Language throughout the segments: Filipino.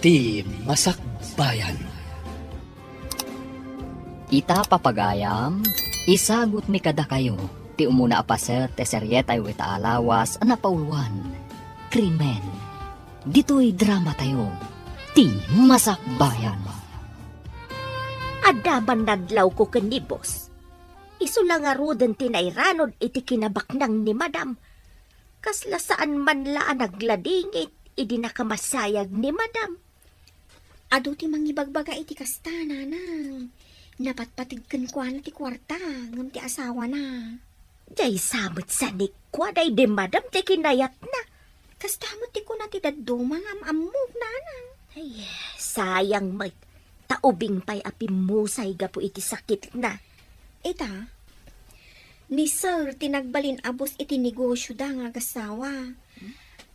Ti Masakbayan. Ita papagayam, isagot mi kada kayo, ti umuna apaser te seryetay wita alawas anapauluan. Krimen. Dito'y drama tayo, ti Masakbayan. Adaban nadlaw ko kanibos. Iso lang nga roden tinayranod iti kinabaknang ni madam. Kasla saan man laan nagladingit, idi nakamasayag ni madam. Ado ti mangibagbaga iti kasta, nanang. Napatpatigkan kwa na ti kwarta, ngam ti asawa na. Jay samot sa nikwa, day di madam ti kinayat na. Kasta mo ti ko na ti daduma, ngam amog, nanang. Ay, sayang may taubing pa'y apimusay ga po iti sakit na. Ita, ni Sir tinagbalin abos iti negosyo da nga gasawa.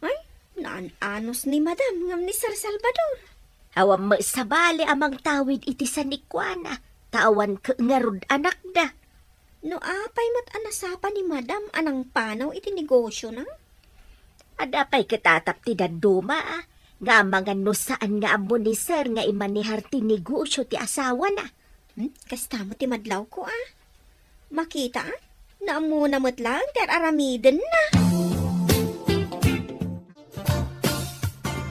Ay, naan-anos ni Madam ngam ni Sir Salvador. Awam mo sabali amang tawid iti sa nikwana. Tawan ka ngarod anak da. No apay mat anasapa ni Madam anang panaw iti negosyo na? Adapay katatap ti daduma ah. Nga mga no saan nga amo ni Sir nga imanihar ti negosyo ti asawa na. Kasta mo ti madlaw ko ah. Makita ah, naamuna mo't lang ter aramiden na.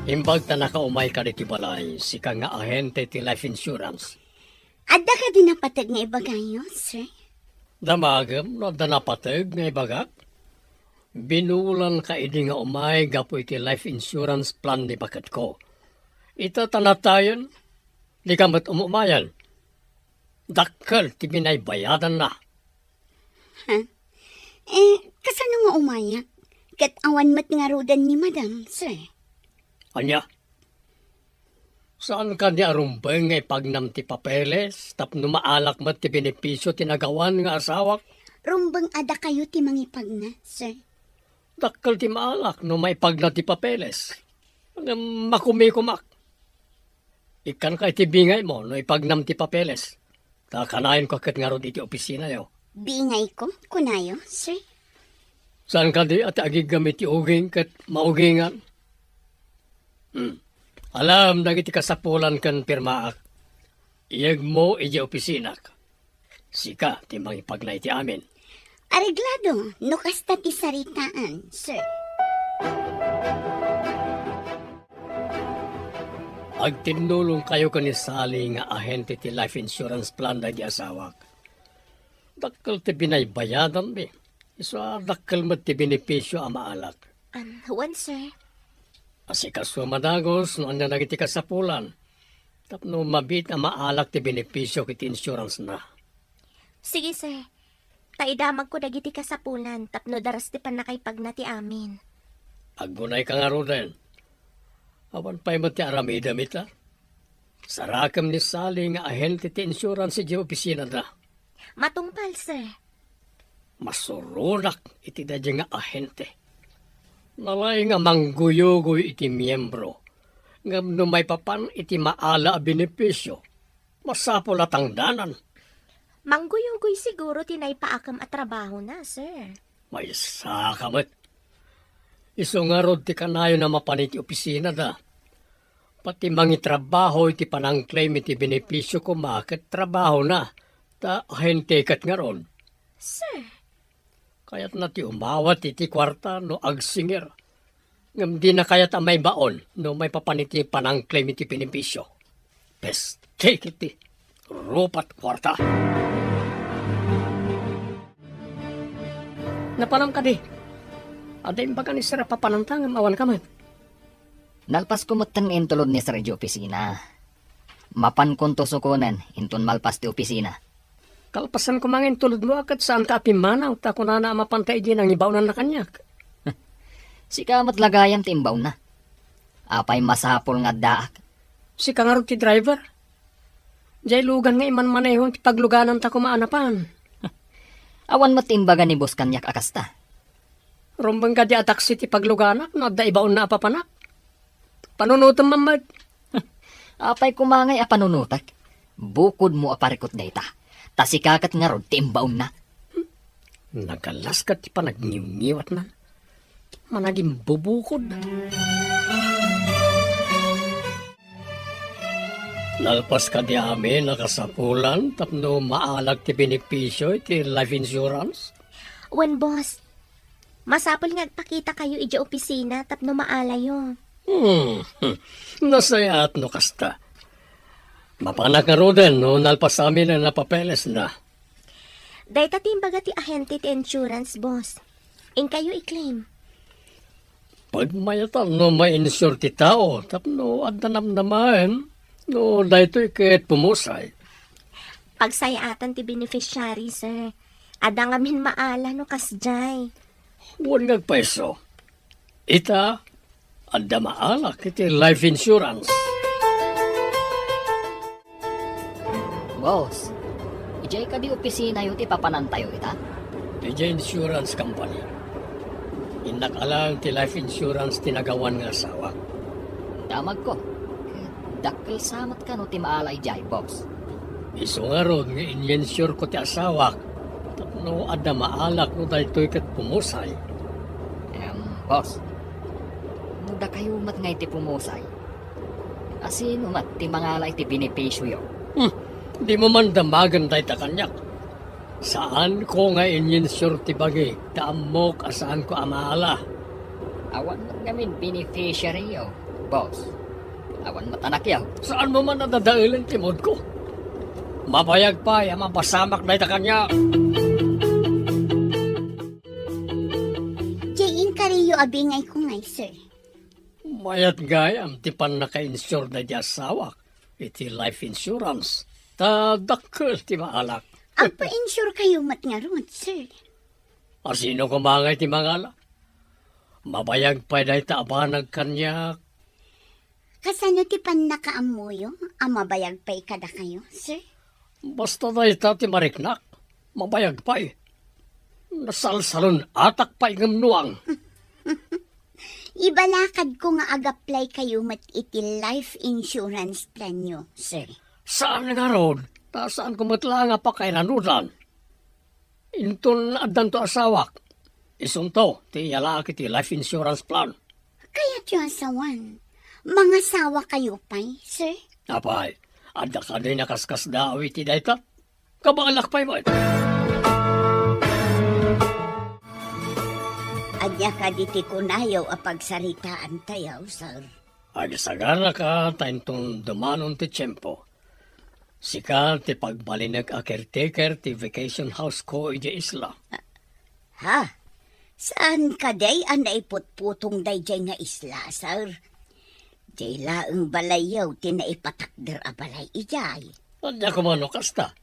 Imbag ta nakaumay ka iti balay, sika nga ahente ti life insurance. Adda ka din napatag nga ibagayo, sir? Damagam no danapateg nga ibagak. Binulan ka idi nga umay gapo iti life insurance plan di bakat ko. Ita tanatayon, di ka mat umumayan. Dakkel ti binaybayadan na. Kasano nga umayak? Kat awan mat nga rodan ni Madam, sir? Anya? Saan ka di arumbeng nga ipagnam ti papeles, tapno maalak mat ti benepisyo tinagawan nga asawak? Rumbang ada kayo ti mangipag na, sir? Dakkel ti maalak no may pagna ti papeles. Makumikumak. Ikan ka iti bingay mo no ipagnam ti papeles. Takanayin ko kat nga ron iti opisina yo. Bingay ko, kunayo, sir? Saan ka di at agigamit ti uging kat maugingan? Alam, dagiti kasapulan kan pirmaak. Iyag mo iti opisina. Sika, ti mangipagnay ti amin. Areglado, no kasta ti saritaan, sir. Agtinulong kayo kanisali nga ahente ti life insurance plan na di asawak. Dakkel ti binaybayadan bi. Iso dakkel mat ti benepisyo a maalak. Huwan, sir. Asikaso madagos no anya nagiti kasapulan. Tapno mabit a maalak ti benepisyo kiti insurance na. Sige, sir. Taidamag ko dagiti kasapulan, tapno daras ti panakaipag na ti amin. Aggunay ka nga roden. Awan pa'y mo ti aramida mita. Sarakam ni Sally nga ahente ti insurance di opisina na. Matungpal, sir. Masurunak iti dadya nga ahente. Nalay nga mangguyugoy iti miyembro. Ngam no may papan iti maala a benepisyo. Masapol at ang danan. Mangguyugoy siguro tinaypaakam at trabaho na, sir. May sakamat. Iso nga rod ti kanayo na mapaniti opisina da. Pati mangitrabaho iti panang-claim iti benepisyo ko maket trabaho na. Ta ahente kat nga ron. Sir. Kaya't na ti umawat iti kwarta no agsinger. Ngam di na kayat may baon no may papaniti panang-claim iti benepisyo. Best take iti rupat kwarta. Napanam ka di. Aday baga ni Sir papanantang awan ka man. Nalpas kumutang intulod ni Sir di opisina. Mapan kunto sukunan, intun malpas ti opisina. Kalpasan ko mangin tulad mo akat saan ka apimanaw ta kung na mapantay din ang ibaw na kanyak. Sika matlagayam ti imbaw na. Apay masapol nga daak. Si kangarog ti driver. Jay lugan nga iman manehon ti pagluganan ta kumaanapan. Awan mo timbaga ni Boss Kanyak akasta. Rumbang ka di ataksi ti pagluganak no da ibaw na apapanak. Panunutan mamad. Apay kumangay a panunutak. Bukod mo aparikot dayta. Tasikakat nga rod ti imbaw na. Nagalas ka ti panagniw-niwat na. Managing bubukod. Nalpas ka di amin nakasapulan tapno maalag ti benepisyo ti life insurance. Wen, boss, masapol nga agpakita kayo ija opisina tapno maalayo. Nasaya at no kasta. Mapanak nga roden no nalpas amin na napapeles na. Day tatimbaga ti ahente ti insurance, boss. In kayo i-claim. Pagmayatan no ma-insure ti tao tapno at nanamnamahan no daytoy ket pumusay. Pagsayatan ti beneficiary, sir. Ada nga min maala no kasjay. Huwag nagpeso. Ita, anda maalak iti life insurance. Boss, ijay ka di opisina yun ti papanantayo ita? DJ Insurance Company. Inakalang ti life insurance tinagawan nga asawa. Damag ko. Dakkel samat ka no ti maala ijay, boss. Iso nga ron nga in-insure ko ti asawa. Tapno ada maalak no daytoy ket pumusay. Boss, muda kayo mat nga iti pumusay. Asin umat ti mangala iti benepisyo yo. Di mo man damagan day ta kanyak. Saan ko nga in-insure ti bagi? Taamok asaan ko amaala. Awan mat ngamin beneficiary yo, boss. Awan mat anak yaw. Saan mo man nadadailan ti mod ko? Mabayag pa, mapasamak day ta kanyak. Jayin kariyo abingay ko ngay, sir. Mayat gayam, ti pan naka-insure na di asawa. Iti life insurance. Ta dakkel ti maalak. Agpa-insure kayo mat nga ron, sir. Asino kumangay ti mangala? Mabayag pa day ta abanag kanyak. Kasano ti pan nakaamuyo, mabayag pa'y kada kayo, sir? Basta day ta ti mariknak. Mabayag pa Nasalsalon atak pa nuang. Ibalakad ko nga ag-apply kayo mat iti life insurance plan nyo, sir. Saan nga ron? Ta saan kumatla nga pa kay nanudan? Inton adan to asawak. Isunto, ti yalaki ti life insurance plan. Kaya tiyo asawan, mga sawa kayo pa'y, sir? Apay, ada ka din nakaskas dawi ti dayta. Kabalak pa'y mo. Adya ka diti kunayaw apagsaritaan tayaw, sir. Agisagana ka tayong dumanon ti tiyempo. Sika ti pagbalinag a caretaker ti vacation house ko iti isla. Ha? Saan ka day ang naiputputong day jay nga isla, sir? Jay laeng balayaw ti naipatakder a balay ijay. Anya ko mano kasta.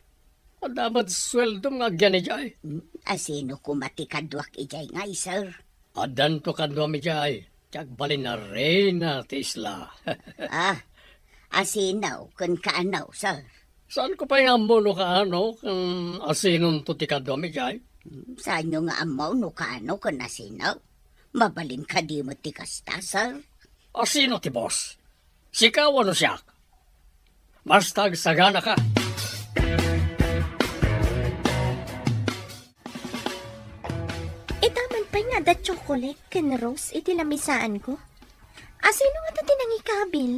Dapat sweldo nga gyan ijay. Asino kumati kadwak ijay nga, sir? Adan to kadwa mi jay. Tiyak balin na reyna ti isla. Asinaw kun kaanaw, sir? Saan ko pa yung ambo ka ano? Kung asinon to ti kadwa mi jay? Saan nyo nga amaw no kaano kun asinaw? Mabalin ka di mo ti kasta, sir? Asino ti boss? Sikaw ano siya? Basta sagana ka. Itaman pa nga da chocolate ken rose iti lamisaan ko. Asino nga ta tinangikabil?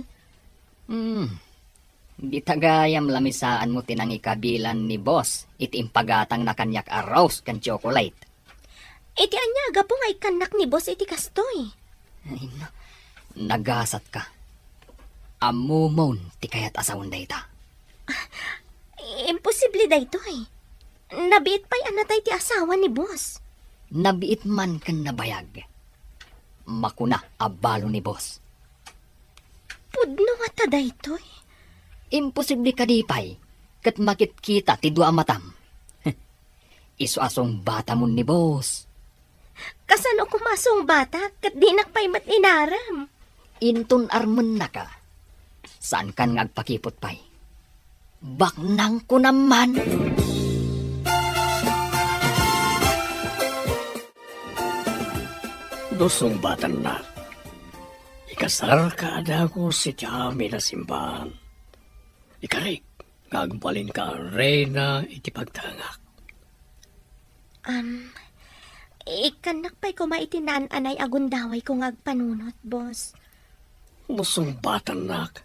Di tagayam lamisaan mo tinangikabilan ni boss iti impagatang na kanyak a rose kan chocolate. Iti anyaga po nga ikanak ni boss iti kastoy. Ay, no. Nagasat ka. Amumon ti kayat asawan dayta. Imposible da ito eh. Nabiit pa'y anatay ti asawa ni boss. Nabiit man kan nabayag. Makuna abalo ni boss. Pudno nga ta da ito eh. Imposible kadipay. Kat makit-kita ti dua matam. Isu asong bata mo ni boss. Kasano kumasong bata kat di nakpay mat inaram. Intun armen na ka. Saan kan ngagpakipot pay? Baknang ko naman. Dosong batan na. Ikasar ka ada ko si Tiami na simbahan. Ikarik, gagbalin ka reyna iti pagtangak. Ikanak pa'y kumaitinan anay agundaway kung agpanunot, boss. Dosong batan nak.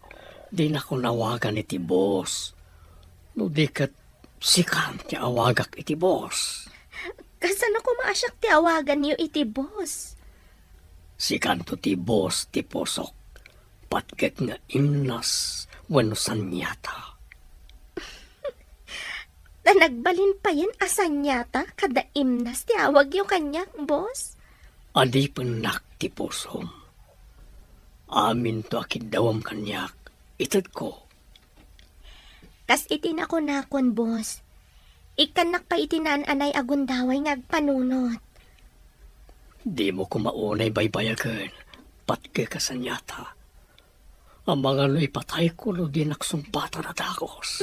Di na ko nawagan iti boss. No di kat sikan ti awagak iti boss. Kasan ako maasyak ti awagan niyo iti boss? Sikan to ti boss ti posok. Patket nga imnas wano sanyata. Na nagbalin pa yan asan yata kada imnas ti awag yung kanyak, boss? Adi penak ti posom. Amin to akidawam kanyak. Itad ko. Kas itinako nakon, boss. Ikanak pa itinananay agundaway nga agpanunot. Di mo kumaunay baybayagan. Patke kasanyata. Ang mga no'y patay ko no di naksumpata na dakos.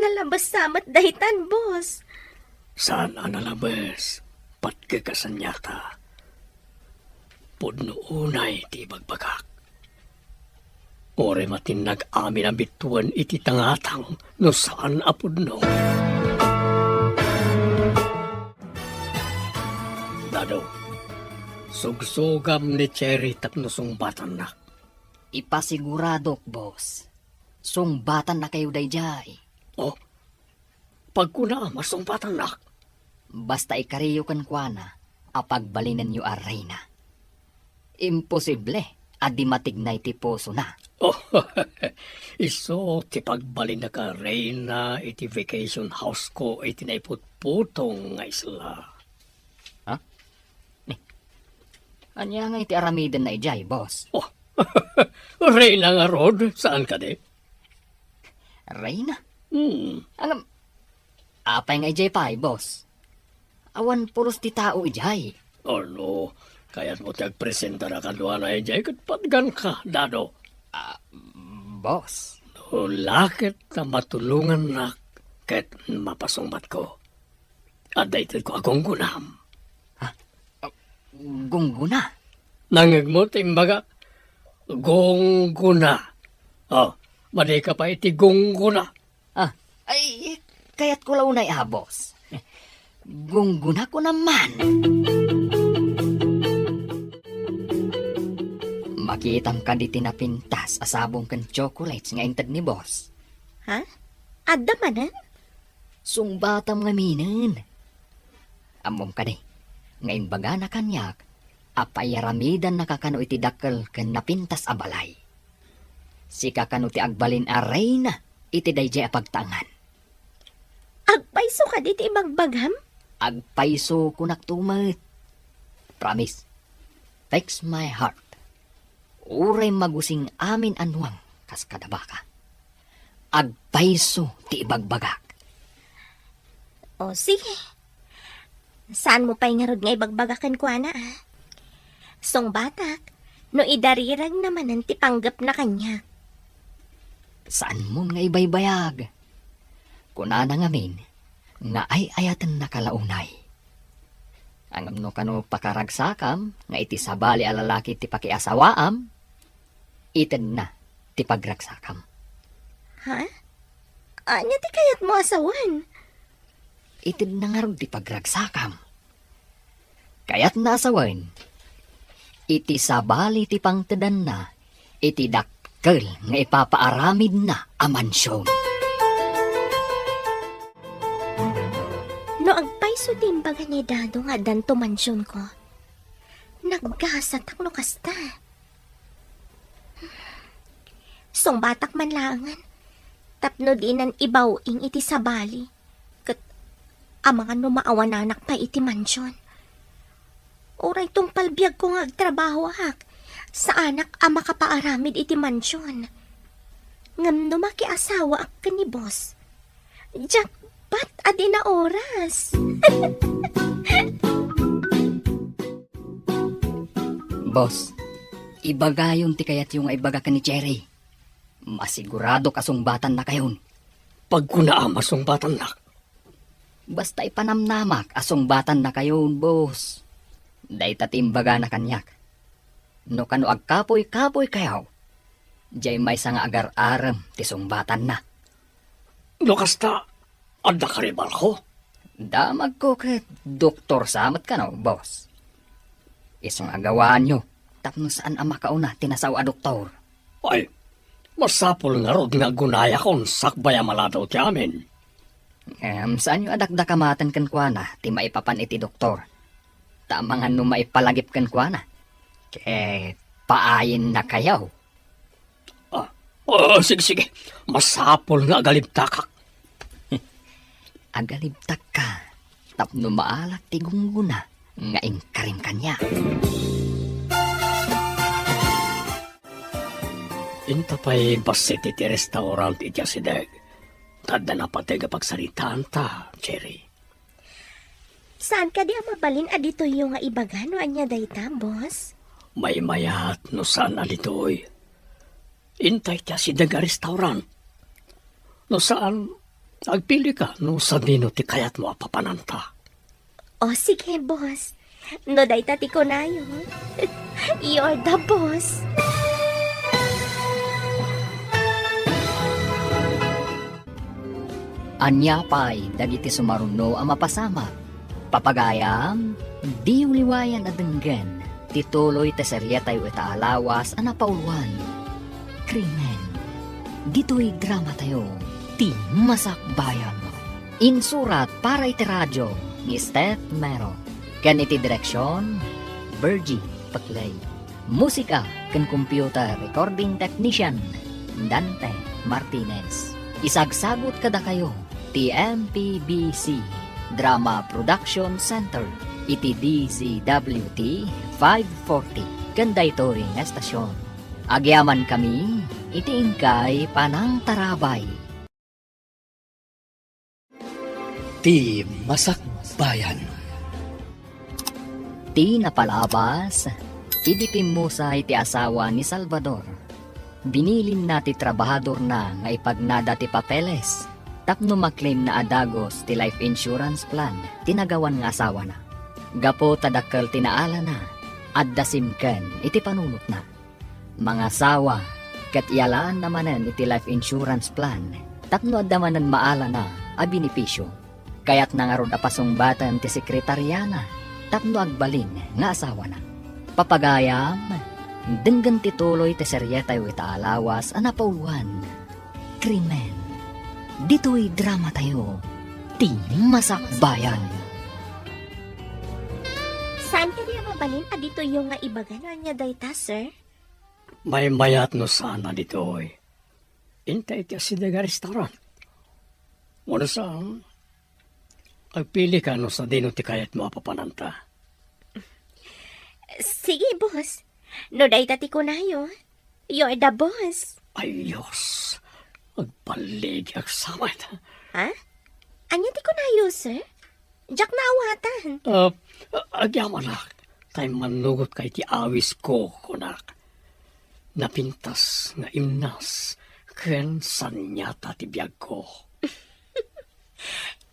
Nalabas samat dahitan, boss. Saan ang nalabas? Patke kasanyata. Pudno unay di bagbagak. Ore matinag amin ang bituan iti tangatang no saan apudno. Dado, sugsugam ni Cherry tapno sungbatan na. Ipasiguradok, boss. Sungbatan na kayo dayjay. Oh, pagkuna masumbatan na. Basta ikariyo kan kuana, apagbalinan nyo a reyna. Imposible, adi matignay ti poso na. Oh, iso ti pagbalin na ka reyna iti vacation house ko iti naiputputong nga isla. Anya nga iti aramiden na ijay, boss. Oh, reyna nga rod, saan ka di? Reyna? Hmm, Ang apay nga ijay pa, boss. Awan pulos ti tao ijay. ano, kaya't mo tagpresenta na kadwa na ijay kat patgan ka, Dado. Boss, No, lakit na matulungan na kat mapasungbat ko. At dahil ko akong gunam. gungguna. Nangagmot imbaga, gongguna. Oh, maday ka pa iti gongguna. Ay, kaya't ko launay boss. Gungguna ko naman. Makitang ka di tinapintas asabong kan chocolates nga intad ni boss. Ha? Adda manan? Sungbatam nga minin. Amom ka di, nga imbaga na kanyak, apayaramidan nakakano iti dakkel kan napintas abalay. Sika kano ti agbalin aray na, iti dayjay apagtangan. Agpaiso ka diti magbagam? Agpaiso ko naktumat. Promise, takes my heart. Uray magusing amin anwang kas kadabaka. Agpaiso ti ibagbagak. O sige. Saan mo pa'y ngarod nga ibagbagakan ko, ana? Song batak, no idarirag naman ang tipanggap na kanya. Saan mo nga ibaybayag? Kuna na ngamin, nga ay ayatan na kalaunay. Ang amno kano pakaragsakam, nga iti sabali alalaki ti pakiasawaam, iten na ti pagragsakam. Ha? Anya ti kayat mo asawan? Iten na nga ron ti pagragsakam. Kaya't nasawan, iti sabali ti pangtedan na, iti dakkel nga ipapaaramid na a mansyon. No agpaiso timbaga ni Dado nga danto mansyon ko. Naggasat no kasta. Song batak man langan. Tapno dinan ibawing iti sabali. Kat amang ano maawananak pa iti mansyon. Oray tong palbiag ko nga agtrabaho hak. Sa anak ama kapaaramid iti mansyon. Ngam no makiasawa ak ka ni boss. Jackpot adi na oras. Boss, ibagayon ti kayat yung ibaga ka ni Cherry. Masigurado kasungbatan na kayon. Pagkuna masumbatan na. Basta ipanamnamak asungbatan na kayon, boss. Day tatimbaga na kanyak. No kano agkapoy-kapoy kayaw. Diyay may nga agar-aram ti sungbatan na. No kasta, adda ka ribal ko. Damag ko ket doktor samat ka no, boss. Isang agawaan nyo, tapno saan ang makauna tinasaw a doktor. Ay, Masapol nga rod nga gunaya kon sakbaya maladaw ti amin. Saan yung adakdakamatan kan kwa na, ti maipapan iti doktor? Tamangan no maipalagip kan kwa na. Paayin na kayaw. Sige. Masapol nga galibtakak. Agalibtak ka, tapno maalak ti gungguna, nga ingkarim kanya. Inta pa'y basit iti restaurant iti asideg. Tadda na patay pagsaritaan ta, Cherry. Saan ka di mabalin adito yung nga ibagano anya dayta, boss? May mayat no saan alitoy. Intay ti asideg a restaurant. No saan, agpili ka no sa dino ti kayat mo apapananta. O sige, boss. No dayta ti kunayo. You're the boss. Anya pa'y dagiti sumaruno ang mapasama. Papagayam, di uliwayan adenggen, tituloy te seryetay ita alawas anapauluan. Krimen, dito'y drama tayo, ti masakbayan. Insurat para iti radyo, ni Steph Mero. Ken iti direksyon, Virgie Paclay. Musika, ken computer recording technician, Dante Martinez. Isagsagot kada kayo, TMPBC Drama Production Center, iti DZWT 540, kanday ito ring estasyon. Agyaman kami, iti ingkay panang tarabay. Ti Masakbayan. Ti napalabas, idipimusa iti asawa ni Salvador. Binilin na ti trabahador na nga ipagnada ti papeles. Tapno maklaim na adagos ti life insurance plan, tinagawan nga asawa na. Gapo tadakkel tinaala na, adda simken iti panunot na. Mga asawa, kat ialaan namanen iti life insurance plan, tapno adda manen maala na a binipisyo. Kaya't nangarod apasungbatan ti sekretaryana, tapno agbalin nga asawa na. Papagayam, denggan tituloy ti seryetay wita alawas anapauluan. Krimen. Dito'y drama tayo, ti masakbayan. Saan ka di mabalin adito yung nga ibagano anya dayta, sir? May mayat no saan alitoy. Intay ti asideg a restaurant. Wala saan, agpili ka no sa dino ti kayat mo apapananta. Sige, boss. No dayta ti kunayo. You're the boss. Ayos, agpalig agsama ita. Ha? Anya ti kunayo, sir? Jack na awatan. Agyamanak, tay manugot kay ti awis ko, kunak. Napintas nga imnas, ken sanyata ti biyag ko.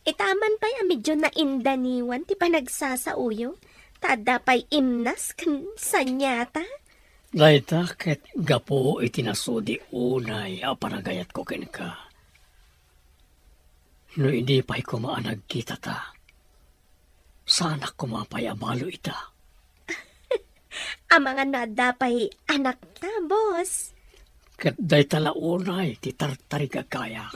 Itaman pa'y medyo na indaniwan ti panagsasauyo. Tada pa'y imnas kan sanyata. Dayta ket gapo itinasudi unay a panagayat ko ken ka. No hindi pa'y kumaanag kita ta. Sana kumapay amalo ita. Ang mga nada pa'y anak na, boss. Ket dayta la unay ti tartari gagaya.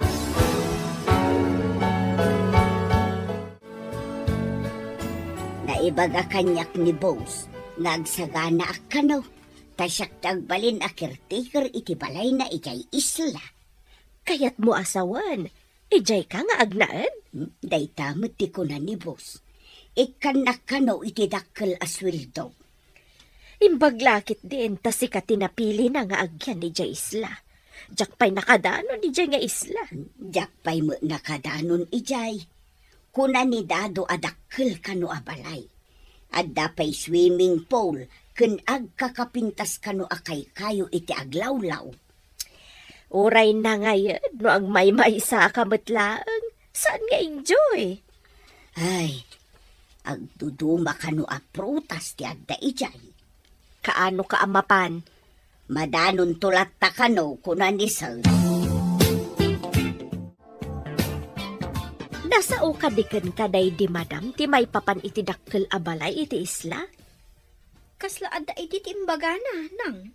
Naibaga kanyak ni boss, nagsagana akano. Tasyak tagbalin a caretaker iti balay na ijay isla. Kayat mo asawan. Ijay ka nga agnaan. Dayta ti ko na ni boss. Ikan nakano iti dakkel aswildo. Imbaglakit din ta si katinapili na nga agyan ni Jay Isla. Jack pa'y nakadano ni Jay nga isla. Jak pa'y mo nakadanon ijay. Kuna ni dado adakkel kano abalay. Adda pa'y swimming pool, ken agkakapintas kano akay kayo iti aglawlaw. Uray na ngayon, no ang may sa kamatlaang. Saan nga enjoy? Ay, agduduma kano a prutas ti adda ijay. Kaano ka amapan? Madanon tulat ta kano kuna ni sir. Nasa ukadikan ka day di madam, ti may papan iti dakkel abalay iti isla? Kasla adda iti timbagana, nang.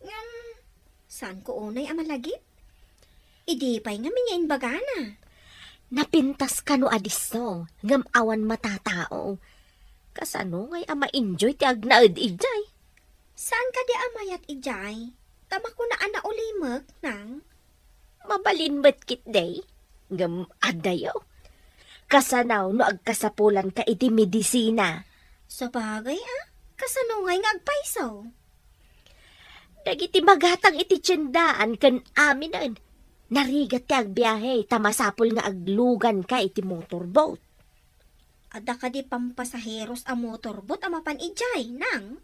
Ngam, Saan ko unay amalagip? Idi pa'y nga minyain bagana. Napintas ka no adiso, ngam awan matatao. Kasano ngay ama enjoy ti agnaed ijay. Saan ka di amayat ijay? Tama ko na ana ulimag nang. Mabalin met kit day, ngam adayo. Kasanaw no agkasapulan ka iti medisina. Sa bagay kasano ngay nga agpaisaw? Dagiti magatang iti tiyendaan kan aminan. Narigat ti agbiyahe, tamasapol nga aglugan ka iti motorboat. Ada ka di pampasaheros a motorbot a mapan ijay nang.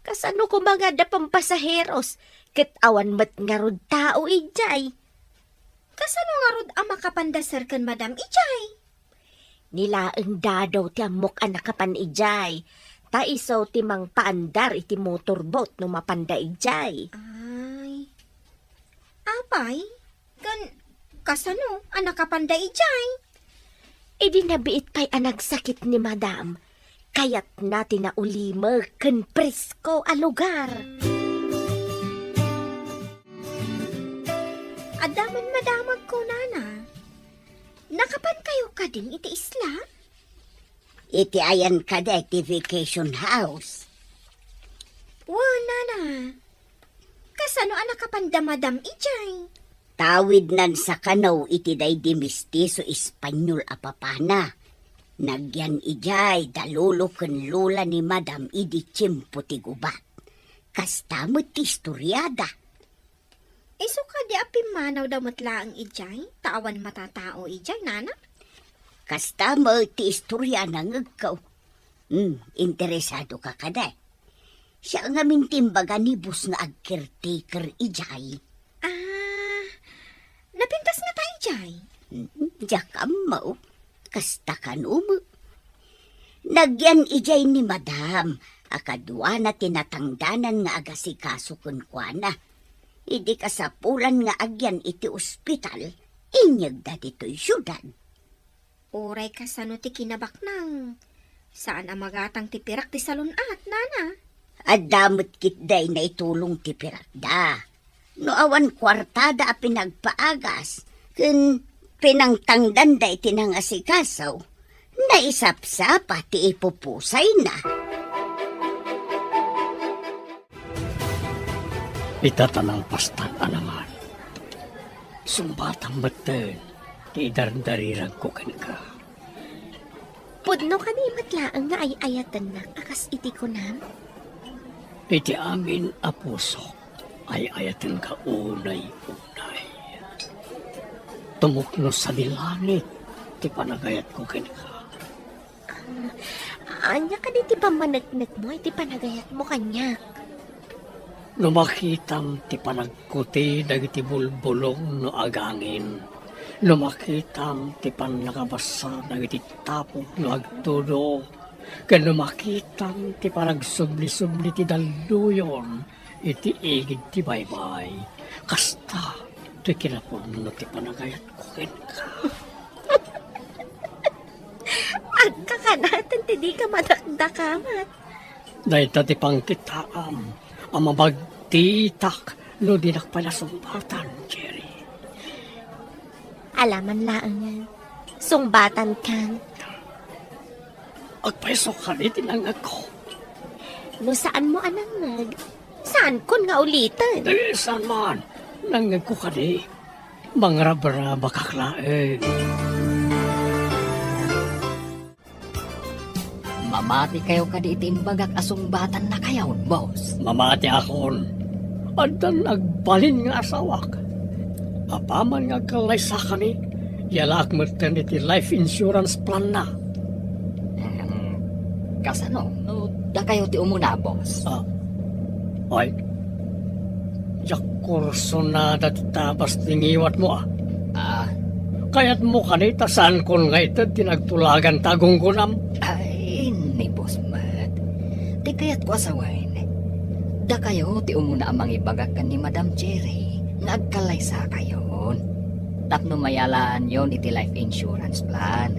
Kasano ko mga da pampasaheros, ket awan mat nga rod tao ijay. Kasano nga rod a makapandasar kan madam ijay? Nilaeng dadaw ti amok anak kapan ijay. Taisaw ti mang paandar iti motorboat no mapanda ijay. Ay. Apay? Kasano anak kapanda ijay? Idi nabiit pa'y anagsakit ni madam. Kayat natin na ulimer ken presko a lugar. Adaman madamag ko, nana. Nakapan kayo kading iti isla? Iti ayan ka da iti vacation house. Nana. Kasano anak kapanda madam ijay? Tawid nan sa kanaw iti day di mistiso Espanyol a papana. Nagyan ijay dalulo ken lula ni madam idi tiyempo ti gubat. Kastamot ti istoryada. Iso ka di apimanaw damot laang ijay? Tawan matatao ijay, nana? Kastamot ti istorya ng ikaw. Interesado ka kada. Siya nga mintimbaga ni bus nga agkertaker ijay. Napintas nga tayo ijay. Jakam mo, kasta kanumo. Nagyan ijay ni madam, akadwa na tinatangdanan nga agasikaso kun kuana. Idi kasapulan nga agyan iti ospital, inyag da dito'y syudad. Uray kasano ti kinabak nang. Saan ang magatang ti pirak ti salunat, nana? At damot kitday na itulong ti pirakda. No awan kwartada a pinagpaagas, kun pinangtangdan da itinang asikasaw, naisapsapa ti ipupusay na. Itatanang pastan naman. Sumbatang baten, ti dardarirang ko ka. Pudno ka ni matlaang nga ay ayatan na akas iti ko nam. Iti amin a puso ay ayatan ka unay-unay. Tumukno sa dilangit, ti panagayat ko ka. Anya ka di ti pamanagnak mo, iti panagayat mo kanyak. Lumakitam ti panagkuti dagiti bulbulong no agangin. Lumakitam ti panagabasa dagiti tapok no agtudo. Ken lumakitam ti panagsubli-subli ti dalduyon iti igid ti baybay. Kasta ti kinapon no ti panagayat ko ken ka. Agka ka natin, ti di ka madakdakamat. Dahita ti pangkitaam, ang mabagtitak no dinakpalasumbatan, Jerry. Alaman laang yan. Sungbatan kan. Agpaiso ka ni tinangag ko. No saan mo anangag? Saan kon nga ulitan? Saan man, nangag ko ka ni. Mangrabara bakaklaeng. Mamati kayo kadi itimbagak asungbatan na kayo, boss. Mamati akon. Adan nagbalin nga asawak. Apaman nga kalay sa kani, yalak maternity life insurance plan na. Kasano? No, da kayo ti umuna, boss. Ay, yak kurso na datitabas tingiwat mo . Kaya't mo kanita saan kon nga ito tinagtulagan tagong kunam. Ay, ni boss Matt. Di kaya't ko asawain. Da kayo ti umuna amang ibagakan ni Madam Cherry. Nagkalay sa kayon. Tapno mayalaan yon iti life insurance plan.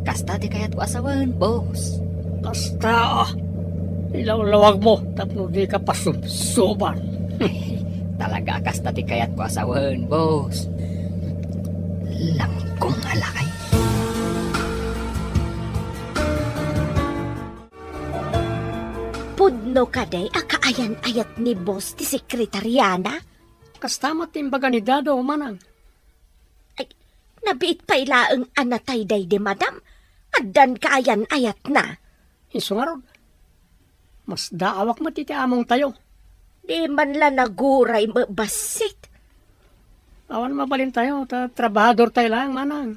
Kasta di kaya't ko asawain, boss. Kasta, ilawlawag mo, tapno di ka pasubsuban. Ay, Talaga akas tati kayat ko asawan, boss. Langkong alakay. Pudno ka day, akaayan-ayat ni boss ti sekretariana. Kastamat timbaga ni Dado manang. Ay, nabiit pa ilaang anatay day di madam. Addan kaayan-ayat na. Isungarod. Mas daawak matiti among tayo. Di man la naguray mabasit. Awan mabalin tayo, trabahador tayo lang, manang.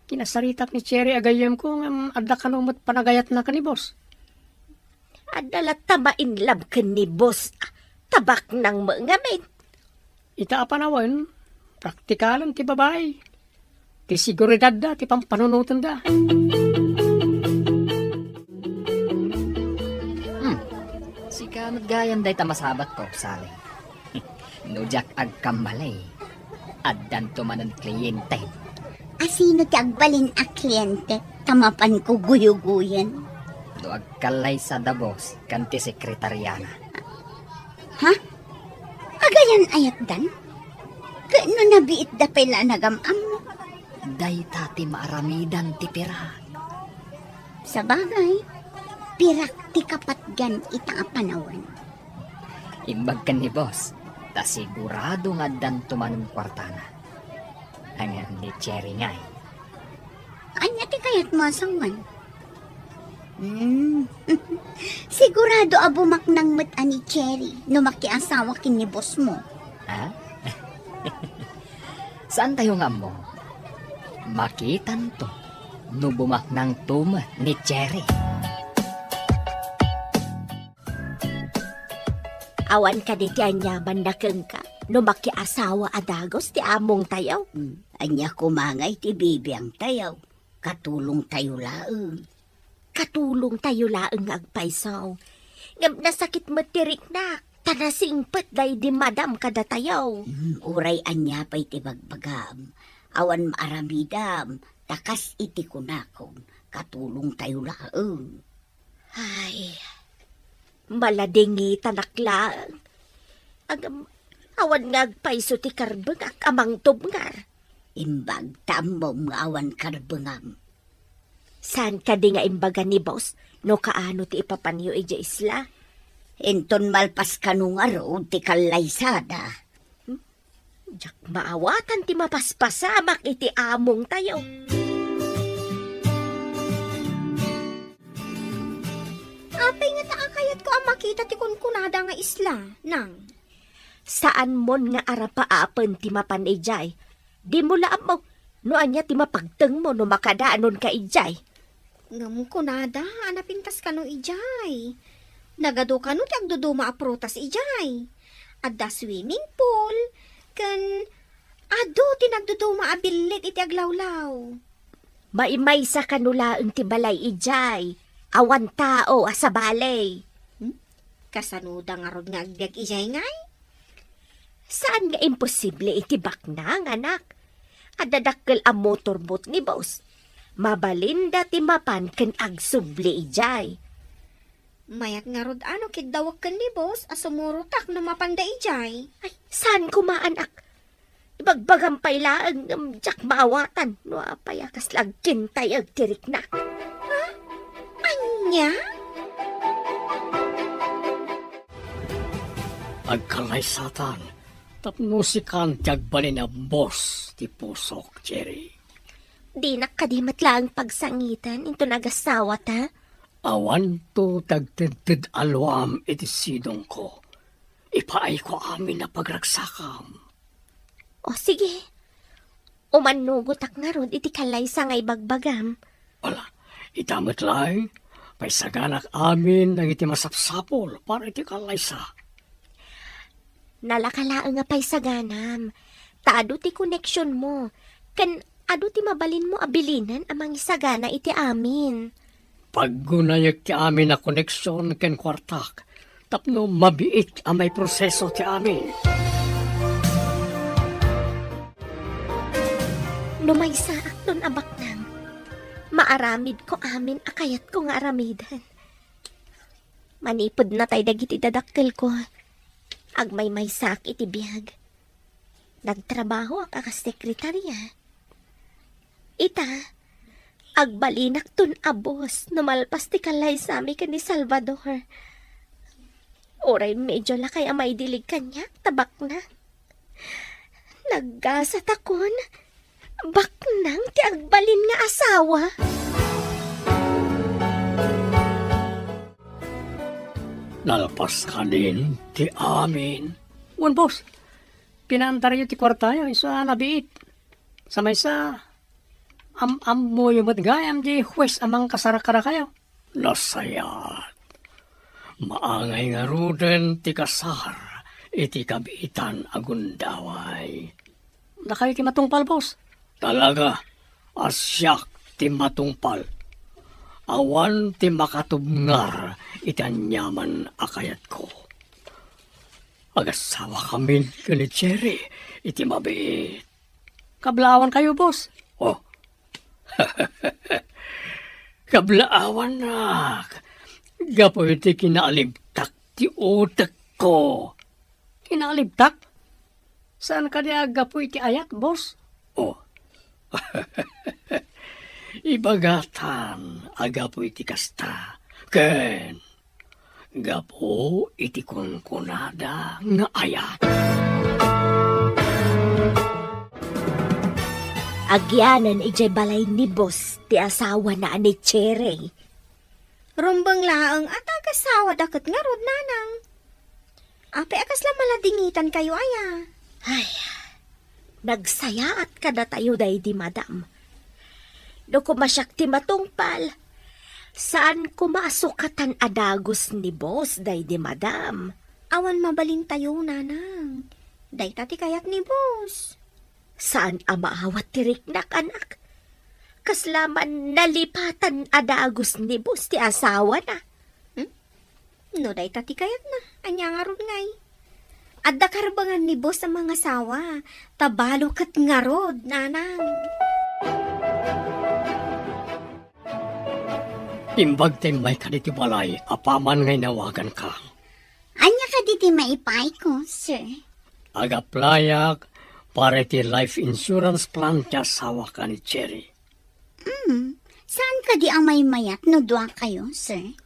Kinasaritak ni Cherry agayem ko ng adda kanumot panagayat na kanibos. Adala tamain lab ka ni boss. Tabak ng mga men. Ita apanawan, praktikalan ti babae. Ti siguridad da, ti pampanunutan da. Si kamot gayam day tamasabat ko, saling. Nujak agkamalay. Addan tumanan kliyente. Asino ti agbalin a kliyente? Tamapan ko guyuguyan. Do agkalay sa dabos, kanti sekretariana. Ha? Agayan ayat dan? Kano nabiit da pala nagamam mo? Day tati maaramidan ti pira. Sa bagay, pirak ti kapatgan itang apanawan. Imbag ka ni boss, ta sigurado nga dan tumanong kwartana. Hanggang ni Cherry ngay. Anya ti kayat mo asawan? Sigurado abumak ng mat ani Cherry no makiasawa kin ni boss mo. Ha? Saan tayo nga mo? Makitan to. Nubumak ng tuma ni Cherry. Awan ka di ti anyaman na keng ka. No makiasawa adagos ti among tayaw. Anya kumangay ti bibiyang tayaw. Katulong tayo laeng. Katulong tayo laeng agpaisaw. Ngam nasakit matirik na. Tanasingpet day di madam kada tayaw. Uray anya pa'y ti bagbagam. Awan maaramidam. Takas iti kunakon. Katulong tayo laeng. Ay, maladingi tanaklaan. Agam, awan nga agpaiso ti karbeng ak amang tubngar. Imbag tamom nga awan karbengam. Saan ka di nga imbaga ni boss? No kaano ti ipapanyo ija isla? Enton malpas kanong arod ti kalaysada. Jak maawatan ti mapaspasamak iti among tayo. Apay nga taakayat ko ang makita ti kunkunada nga isla, nang. Saan mon nga arapaapen ti mapan ijay? Di mo laam mo. No anya ti mapagteng mo no makadaanon ka ijay. Ngam kunada, anapintas ka no ijay. Nagado ka no ti agduduma aprutas ijay. Adda swimming pool, kan ado ti nagduduma abilit iti aglawlaw. Maimay sa kanulaang ti balay ijay. Awan tao asa balay. Kasanuda nga rod nga agbiag ijay ngay. Saan nga imposible iti baknang anak? Adadakkel ang motorbot ni boss. Mabalinda ti mapan ken agsubli ijay. Mayat nga rod ano kidawak kan ni boss asumurutak no mapanda ijay. Ay, saan kumaanak? Ibagbagam pailaan ng jak maawatan. No apayakas lang kintay agtirik na. Anya? Agkalay satan. Tapnusikan tiyagbalin na boss ti pusok, Cherry. Di nakadimat lang pagsangitan. Ito nagasawat ha? Awan to tagtidtid alwam iti sidong ko. Ipaay ko amin na pagragsakam. O sige. Umanugotak nga ron iti kalay sa ngay bagbagam. Wala, itamit lang. Paisaganak amin ng iti masapsapol para iti kalaysa. Nalakalaan nga pa'y saganam. Taado ti connection mo. Kan ado ti mabalin mo abilinan amang isagana iti amin. Paggunayag ti amin na koneksyon ken kwartak, tapno mabiit ang may proseso ti amin. Lumaysa akton abak nang. Maaramid ko amin akayat ko nga aramidan. Manipod na tay dagiti dadakkel ko. Agmay may sak iti biyag. Nagtrabaho ang akasekretarya. Ita, agbalinak tun abos na malpas ti kalay sami ka ni Salvador. Oray medyo lakay amay dilig kanya, tabak na. Naggasat akon, baknang ti agbalin nga asawa. Nalpas ka din ti amin. Wan, boss. Pinaantar yun ti kwartayo. Isa nabiit. Sa may sa... mo yung matgayam di huwes amang kasarakara kayo. Nasayat. Maangay nga ruden ti kasar. Iti kabitan agundaway. Nakayo ti matungpal, boss. Talaga. Asyak ti matungpal. Awan ti makatubngar itanyaman akayat ko. Agasawa kami ni Cherry, iti mabit. Kablaawan kayo, boss. Oh. Kablaawan na. Gapo iti kinaalibtak ti utak ko. Kinaalibtak? Saan ka niya gapo iti ayat, boss? Oh. Ibagatan agapo iti kasta. Ken gapo iti kunkunada nga ayat. Agyanan ijay balay ni boss ti asawa na ni Cherry. Rumbang laang at agasawa dakat nga rod nanang. Ape akas lang maladingitan kayo aya. Ay, nagsaya at kada tayo day di madam. No kumasyak ti matungpal, saan kumasukatan adagos ni boss day di madam? Awan mabalin tayo nanang. Day tati kayat ni boss. Saan amaawat tirik nak anak? Kaslaman nalipatan adagos ni boss ti asawa na. No day tati kayat na. Anya nga rod ngay. At dakarbangan ni boss ang mga sawa. Tabalo kat nga rod, nanang. Imbag may kaditi balay, apaman ngay nawagan ka. Anya ka diti maipay ko, sir? Agaplayak, para ti life insurance plan ti asawa ka ni Cherry. Saan ka di ang may mayat no dua kayo, sir?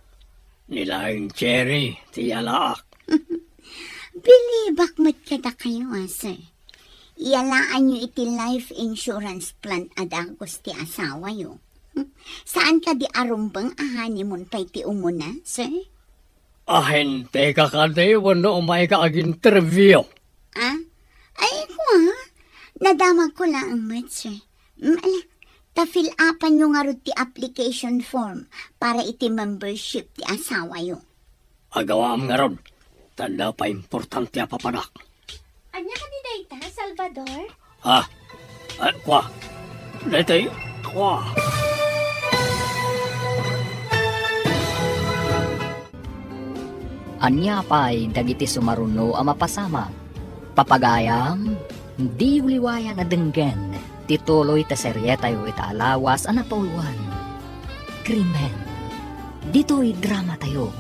Nilaing Cherry, ti alaak. Bilibak mo't kada kayo, sir. Ialaan nyo iti life insurance plan adagos ti asawa yo. Saan ka di arumbang ahanimon pa'y ti umuna, sir? Ahente ka kade, wano umay ka ag-interview. Ah? Ay, ko nadamag ko lang ang mat, sir. Ta-fill upan nyo nga ro ti application form para iti membership ti asawa yo. Agawam nga ron, tanda pa importante apapanak. Anya ka ni Dayta, Salvador? Ha? Kwa? Dete, kwa? Anya pa'y dagiti sumaruno a mapasama. Papagayam, di uliwayan na denggen, tituloy ta seryetayo itaalawas a napauluan. Krimen, dito'y drama tayo,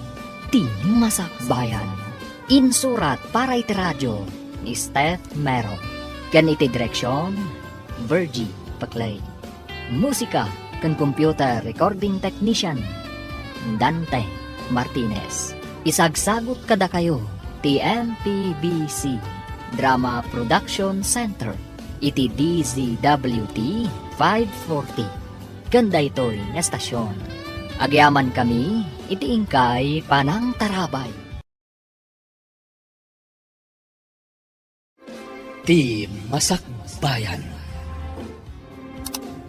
ti masakbayan. Insurat para iti radyo ni Steph Mero. Kan iti direksyon, Virgie Paclay. Musika kan computer recording technician, Dante Martinez. Isagsagot kada kayo, TMPBC Drama Production Center, iti DZWT 540. Ganda ito'y na estasyon. Agyaman kami, iti ingkay panang tarabay. Ti Masakbayan.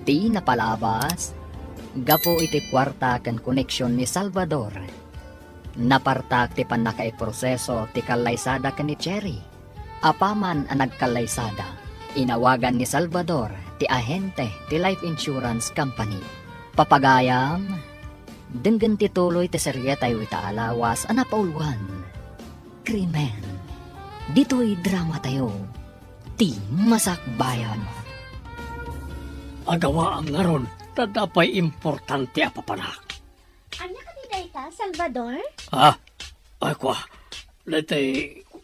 Ti napalabas, gapo iti kwarta kan koneksyon ni Salvador. Napartak ti panakaiproseso ti kalaysada ken ni Cherry. Apaman ang nagkalaysada, inawagan ni Salvador ti ahente ti life insurance company. Papagayam, denggan ti tuloy ti seryetayo itaalawas a napauluan. Krimen, dito'y drama tayo, ti masakbayan. Agawa ang nga ron, tanda pa'y importante apapanak. Anya ka ni Dayta, Salvador? Ha? Ay kwa? Dete,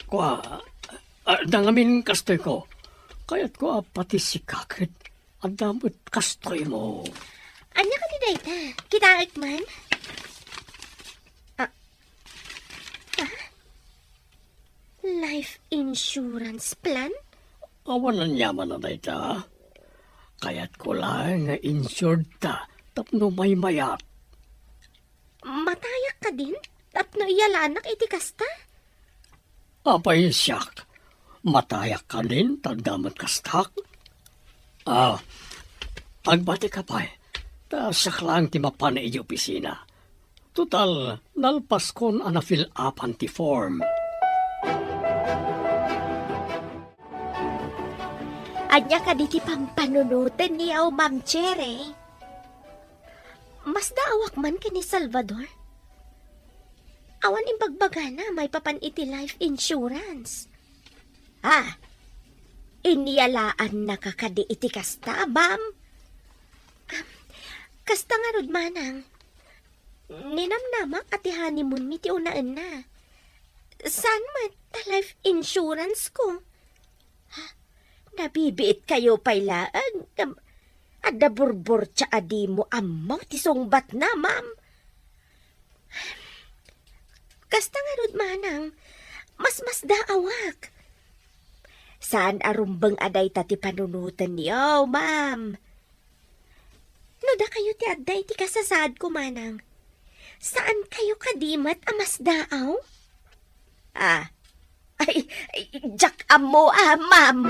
Kwa, nangamin kastoy ko. Kaya't ko pati si kakit. Ang damot kastoy mo. Anya ka ni Dayta? Kitaak man? Life insurance plan? Awan ang yaman na dayta. Kaya't ko lang nga insured ta. Tapno may mayat. Matayak ka din? Tapno iyalanak iti kasta? Apay siyak. Matayak ka din. Tagdamat kastak. Agbati ka pa. Siyak lang timapan na iji opisina. Total, nalpas kon ana fill up anti-form. Anya ka diti pampanunutan niyaw, Ma'am Chere. Mas daawak man ka ni Salvador. Awan imbagbaga na may papan iti life insurance. Iniyalaan na kakadi iti kasta, Bam. Kasta nga rod manang. Ninamnamak ati honeymoon mi ti unaan na. Saan man ta life insurance ko? Nabibiit kayo pailaan. Ada burbur tsa adi mo amaw ti sungbat na, ma'am. Kasta nga rod manang, mas daawak. Saan arumbang aday ta ti panunutan niyo, ma'am? No da kayo ti aday ti kasasad ko, manang. Saan kayo kadimat amas daaw? Jack amo, ma'am.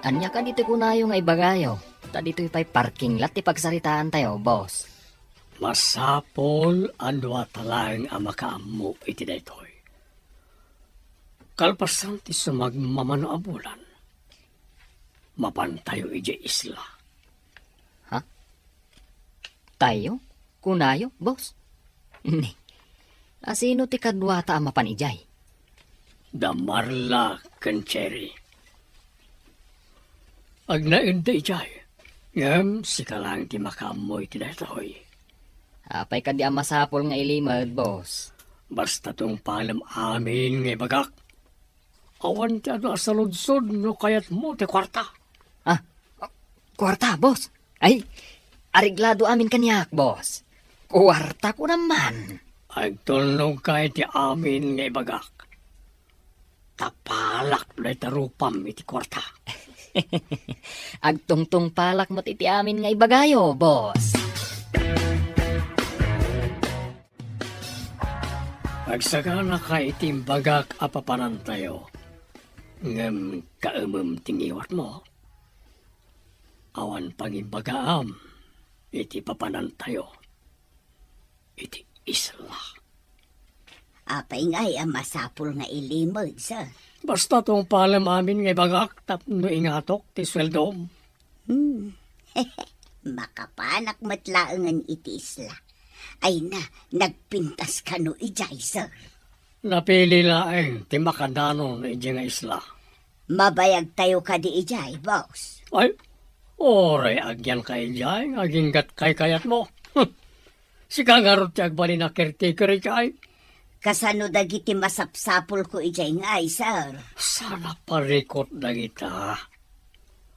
Anya ka dito kunayo nga ibagayo. Ta dito ipay parking lot ipagsaritaan tayo, boss. Masapol andwa talang ang makaamu iti daytoy. Kalpasan ti sumagmamano abulan. Mapantayo ije isla. Tayo? Kunayo, boss? Ni. Asino ti kadwata ang mapanijay? Damarla Kancheri. Agnain da ijay. Ngam sikalang ti makamoy ti daytoy. Apay ka di ang masapol nga ilimad, boss. Basta tong palam amin nga bagak. Awan ti ano asaludsod no kayat mo ti kwarta. Kwarta, boss. Ay, ariglado amin kanyak, boss. Kwarta ko naman. Agtulnog kay ti amin nga bagak. Tapalak na tarupam iti kwarta. Agtungtong palak mo iti amin nga ibagayo, boss. Pagsagana ka itim bagak apapanan tayo. Ngam kaumum tingiwat mo. Awan pangibagaam iti papanan tayo. Iti isla. Apay nga'y ang masapul nga ilimod, sir. Basta tong palam amin nga bagak tapno ingatok ti sweldom. Makapanak matlaangan iti isla. Ay na, nagpintas ka no ijay, sir. Napili laeng ti makadanon iti nga isla. Mabayag tayo ka di ijay, boss. Ay, oray agyan kay jay, aginggat kay kayat mo. Si kangarot ti agbali na caretaker kay. Kasano dagiti masapsapul ko ijay nga, sir. Sana parikot na kita.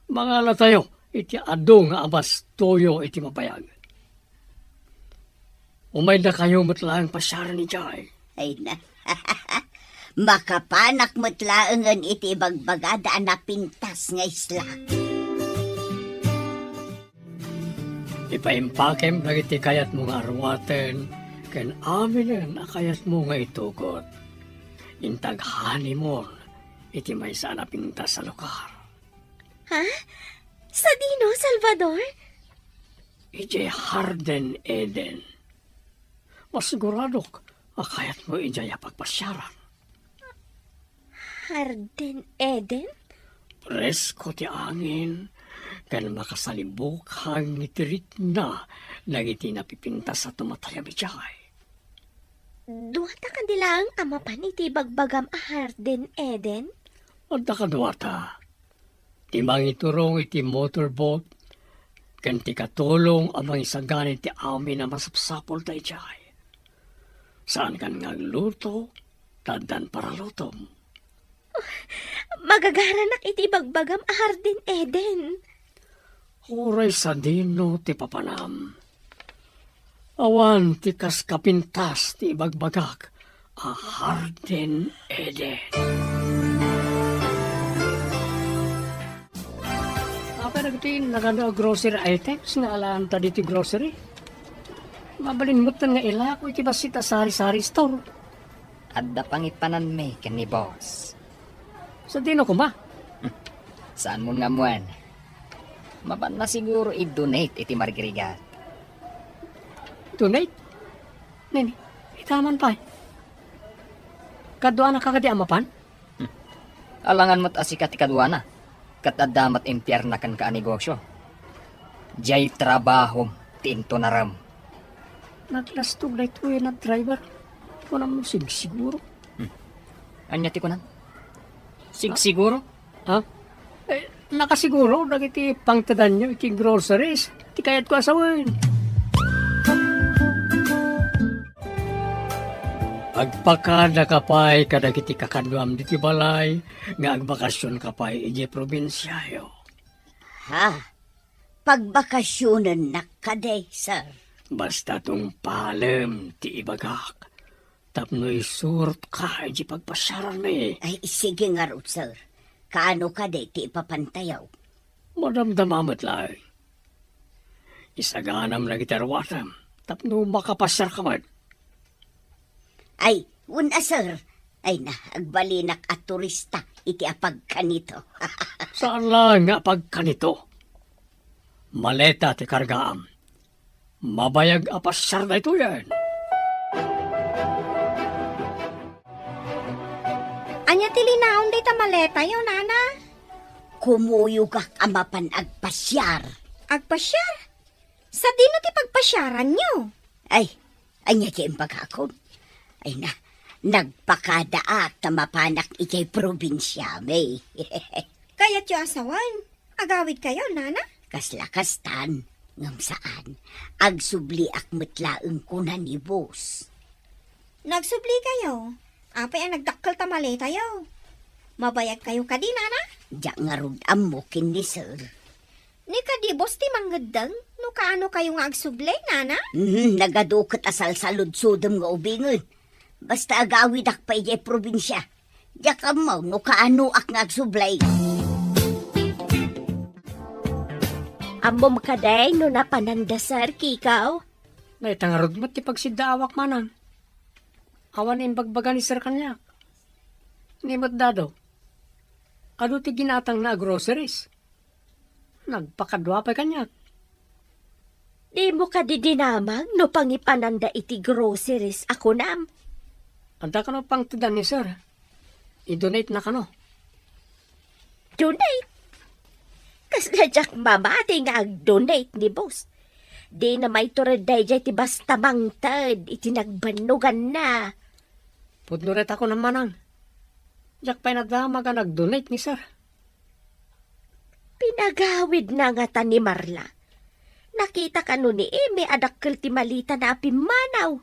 Mga na tayo, iti ado nga abas toyo iti mapayag. Umay na kayo matlaang pasyaran ni Jai. Ay na. Makapanak matlaangan iti bagbagada na pintas nga isla. Ipaimpakem na iti kayat mo nga arwaten, ken aminen akayat mo nga itugot. Intaghani mo, iti may sana pintas sa lugar. Ha? Sa dino, Salvador? Ije Harden Eden. Masiguradok, akayat mo ijaya pagpasyaran. Harden Eden? Presko ti angin, kan makasalibok hang itirit na nagiti napipintas sa tumatayam ijay. Duwata kanila ang amapan iti bagbagam a Harden Eden? Adda kadwata, timang iturong iti motorboat, kan ti katulong amang isaganit ti amin na masapsapol da ijay. Saan kan nga luto, tadan para lutom. Magagaranak iti bagbagam ahar din Eden. Oray sa dino ti papanam. Awan ti kas kapintas ti bagbagak, aharden Eden. Apa nagtin nagano grocery items nga alaan ta diti grocery? Mabalin mo nga ila ko iti basita sari-sari store. Adda pangipanan me ken ni boss. Sa dino ko ba? Saan mo nga muan? Maban na siguro i-donate iti margrigat. Donate? Nini, itaman pa. Kadwa na kakadi amapan? Alangan mo't asikat ikaduana. Katadamat impyerna kan ka negosyo. Jay trabaho tinto naram. Naglastog na ito na driver. Wala mo siguro. Anya ti kunan? Siguro? Ha? Nakasiguro, nagiti pangtadan nyo, iti groceries. Ti kayat ko asawan. Agpakada kapay, kadagiti kakadwam diti balay, nga agbakasyon kapay, iji probinsyayo. Ha? Pagbakasyonan na kaday, sir. Basta tong palem, ti ibagak. Tapno'y surot ka, iji pagpasyaran me. Ay, sige nga ro, sir. Kaano kaday ti ipapantayaw? Madamdamamat lang. Isaganam na gitarwatam, tapno makapasyar ka man. Ay, una, sir. Ay na, agbalinak at turista, iti apag kanito. Saan lang nga pagkanito? Maleta ti kargaam. Mabayag apasyar na ito yan. Anya tilinaon day ta maleta yo, nana. Kumuyog ak amapan agpasyar. Agpasyar? Sa dino ti pagpasyaran nyo? Ay, anya ti impagakon. Ay na, nagpakadaak tamapanak ikay probinsya, may. Kaya't yo asawan. Agawid kayo, nana. Kaslakastan, ngam saan, agsubli ak metlaeng kuna ni boss. Nagsubli kayo. Apay ang nagdakkel ta maleta yo. Mabayag kayo kadi, nana. Diyak nga rod amukin ni sir. Ni kadibos ti manggedeng, no kaano kayo nga agsublay, nana? Nagadukot asal salud-sudom nga ubingon. Basta agawid ak pa ijay probinsya. Diyak amaw no kaano ak nga agsublay. Amom kaday no napanandasar kikaw. Naitangarod mo ti pagsidawak manang. Awan yung bagbaga ni Sir Kanyak. Nimot dado. Ado ti ginatang na groceries. Nagpakadwa pa Kanyak. Di mo ka didinamang no pangipananda iti groceries ako nam. Anta ka no pang tudan ni Sir. I-donate na ka no. Donate. Kasladyak mamati nga ag-donate ni boss. Di na may tureday jay ti basta mangtad iti nagbanugan na. Pudnuret ako ng manang. Diyak pa'y nadama ka nag-donate ni Sir. Pinagawid na nga ta ni Marla. Nakita ka no ni Eme adakkel ti malita na apimanaw.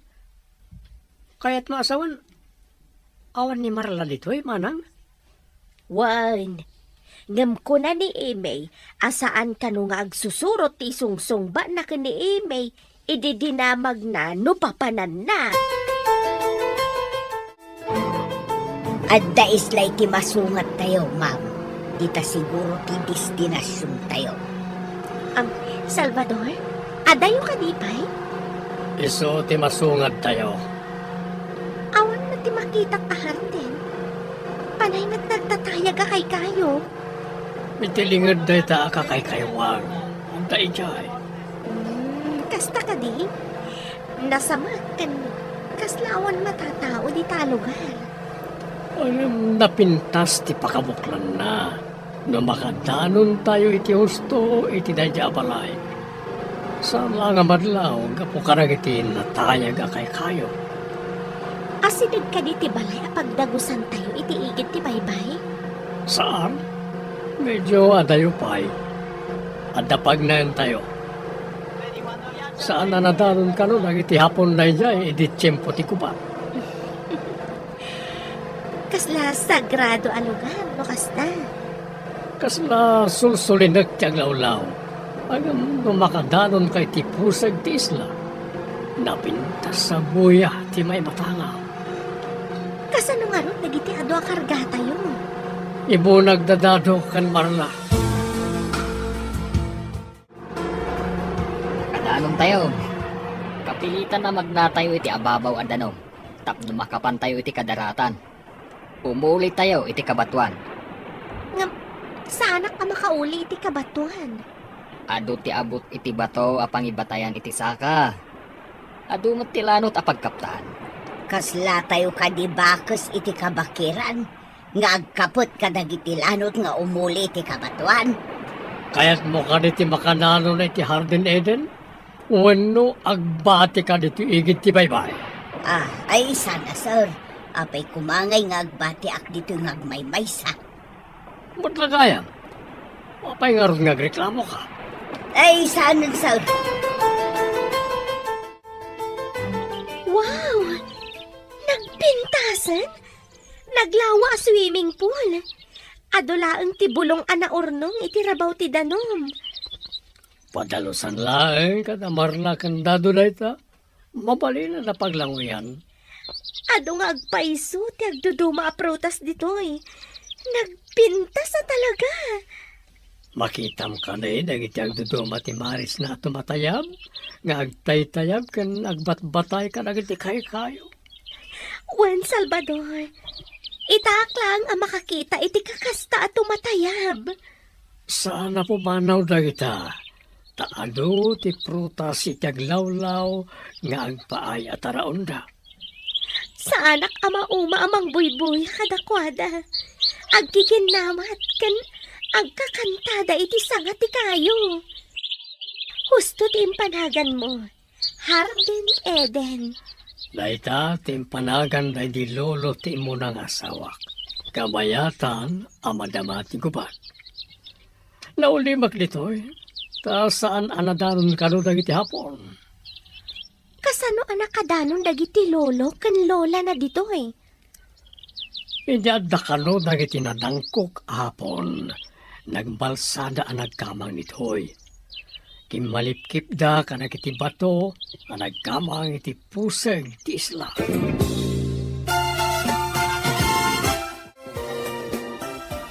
Kaya't mo asawan, awan ni Marla dito'y manang. Wan, ngam ko na ni Eme, asaan ka no nga agsusurot ti sungsong ba na ka ni Eme, ididinamag na no papanan na. Adda islay ti masungat tayo, ma'am. Dita siguro ti destinasyon tayo. Salvador, adayo ka di pa'y? Iso ti masungad tayo. Awan na ti makitak ahar din. Panay na't nagtatayag ka kay kayo. Mitilingad day ta akakay kaywang. Ang taijay. Kasta ka di? Nasamat kan kaslawan matatao di talugan. Alam napintas ti pakabuklan na. No makadanon tayo iti husto iti dadya balay. Saan lang nga madlaw gapo karag iti natayag akay kayo. Asinag ka di ti balay pagdagusan tayo iti igit ti baybay. Saan? Medyo adayo pa'y. Adapag na yun tayo. Saan na nadanon ka no? Nagiti hapon na yun iti tiyempo ti kuba. Kasla sagrado a lugar, no kasta. Kasla sulsulin nagtiyag lawlaw. Agam makadanon kay ti pusag ti isla. Napintas sa buya ti may matanga. Kasano nga ron nagiti ado a kargata yun. Ibo nagdadado kan Marla. Kadanon tayo. Kapilitan na magnatayo iti ababaw at danom. Tapno makapan tayo iti kadaratan. Umulit tayo iti kabatuan. Sana ka makauli iti kabatuan. Adu ti abot iti bato apang ibatayan iti saka. Adu mo't tilanot apagkaptan. Kasla tayo ka di bakes iti kabakiran. Nga agkapot ka dagitilanot nga umuli iti kabatuan. Kaya't mo ka diti makanano na iti Garden Eden? Wano agbati ka diti igit ti baybay? Ay sana sir. Apay kumangay nga agbati ak dito nga agmaymaysa. Ba't lagayam? Apay nga ron nga reklamo ka. Ay sana sir. Wow! Nagpintasan? Naglawa a swimming pool. Adulaang ti bulong ana urnong iti rabaw ti danom. Padalusan laeng kada Marla kandado na ita. Mabalina na paglanguyan. Ado nga agpaiso ti agduduma a prutas ditoy. Nagpinta sa talaga. Makitam ka na dagiti agduduma ti Maris na tumatayab. Nga agtay-tayab kan agbatbatay ka dagiti kayo. Juan Salvador, itak lang ang makakita iti kakasta at tumatayab. Sana po manaw dagita. Taado ti prutas iti aglawlaw nga agpaay at araunda. Sa anak ama uma amang buybuy kadakwada. Agkikinamat kan agkakantada iti sanga ti kayo. Husto ti impanagan mo. Garden Eden. Daita timpanagan day di lolo ti mo ng asawak. Kabayatan amadama ti gubat. Naulimak ditoy. Ta saan anadaron kano dagiti hapon? Kasano anak kadanon dagiti lolo kan lola na ditoy. Hindi adda kano dagiti nadangkok hapon. Nagbalsada ang nagkamang nitoy. Kimalipkip da ka iti bato ang nagkamang iti puseg ti isla.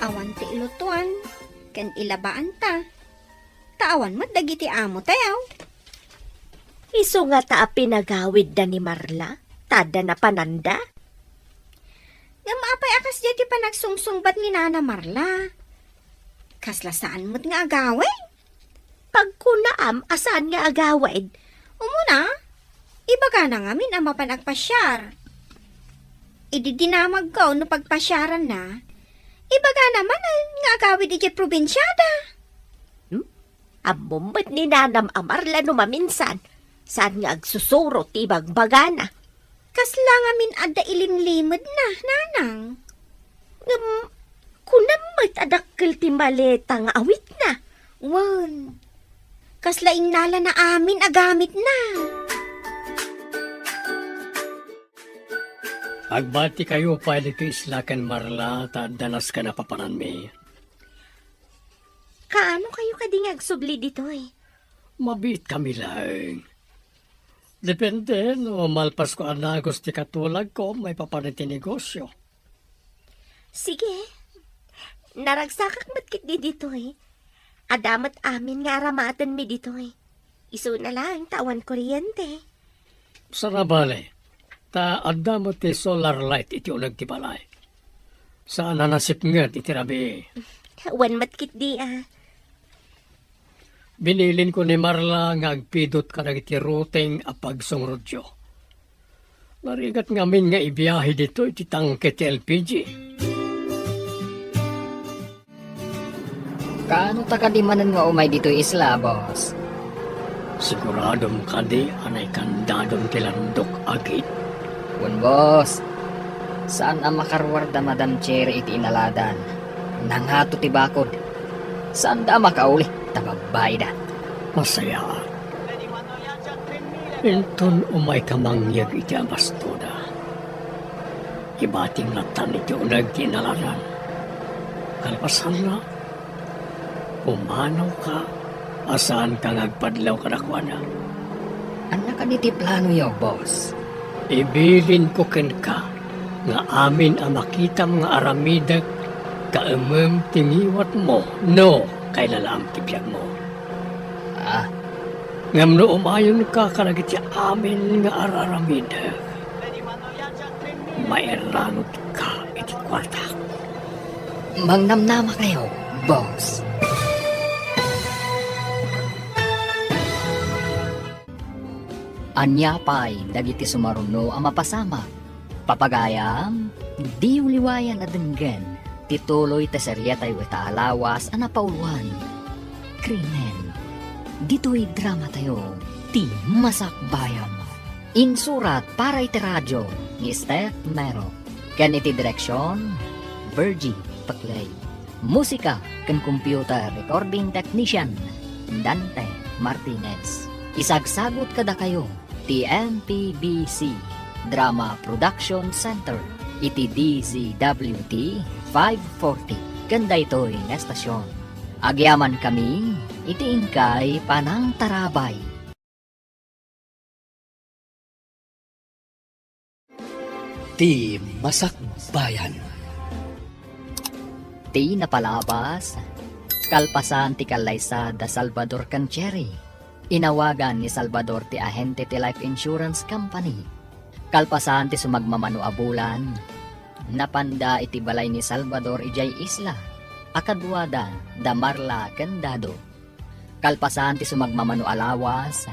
Awan ti ilutuan, ken ilabaan ta. Taawan mo dagiti amo tayaw. Isu nga ta pinagawid da ni Marla. Tada na pananda. Nga maapay akas di pa nagsungsungbat ni Nana Marla. Kasla saan mo't nga agaway? Pagkunaam asan nga agawid. Umuna, ibaga na nga min ang mapanagpasyar. Ididinamag ko no pagpasyaran na. Ibaga naman nga agawid iti probinsyada. Amumbat ni Nanam Amarla no maminsan. Saan nga agsusuro tibag bagana. Kasla nga min adda ilimlimod na, nanang. Kunammat adakkel ti maleta nga awit na. Wan, kasla inala na amin agamit na. Agbati kayo pa dito islakan Marla ta danas ka na papanan mi. Kaano kayo kading agsubli ditoy? Mabit kami lang. Depende no malpas ko anagos ti katulag ko may papaniti negosyo. Sige. Naragsakak matkit di ditoy. Adamat amin nga aramatan mi ditoy. Isu na lang tawan kuryente. Sarabale, ta adda mo ti solar light iti ulag ti balay. Saan nanasip nga iti rabi. Wan matkit di Binilin ko ni Marla nga agpidot ka iti routing a pagsongrodyo. Narigat ngamin nga ibiyahe dito iti tangke ti LPG. Kaano takadimanan nga umay dito isla, boss? Siguradom kadi anay kandadom tilandok agit. Kun, boss. Saan ang makarwarda Madam Cherry iti inaladan? Nanghato ti bakod. Saan da makauli? Tababay da. Masaya. Inton umay kamangyag iti abastoda. ibating latan iti unag tinalaran. Kalpasan na, pumanaw ka, asaan ka ngagpadlaw kadakwana. Anak ka niti plano yaw, boss. Ibilin ko ken ka, nga amin ang makitam nga aramidag, kaamam tingiwat mo, no, kay lalaam tibiyag mo. Ah, Ngam no umayon ka kanagit ya amin nga araramidag. Mairanot ka iti kwarta. mangnamnama kayo, boss. Anya pa'y dagiti sumaruno ang mapasama. Papagayam, di uliwayan na denggen, tituloy ta seryetay weta alawas ang napauluan. Krimen, dito'y drama tayo, ti masakbayan. Insurat para iti radyo, ni Steph Mero. Ken iti direksyon, Virgie Paclay. Musika ken computer recording technician, Dante Martinez. Isagsagot kada kayo, ti MPBC Drama Production Center, iti DZWT 540. Ganda ito'y nestasyon. Agyaman kami, iti ingkay panang tarabay. Ti Masakbayan. Ti napalabas, kalpasan ti Kalaysa da Salvador Cancheri. Inawagan ni Salvador ti ahente ti Life Insurance Company. Kalpasan ti sumagmamano abulan, napanda iti balay ni Salvador ijay isla, akadwada da Marla Candado. Kalpasan ti sumagmamano alawas,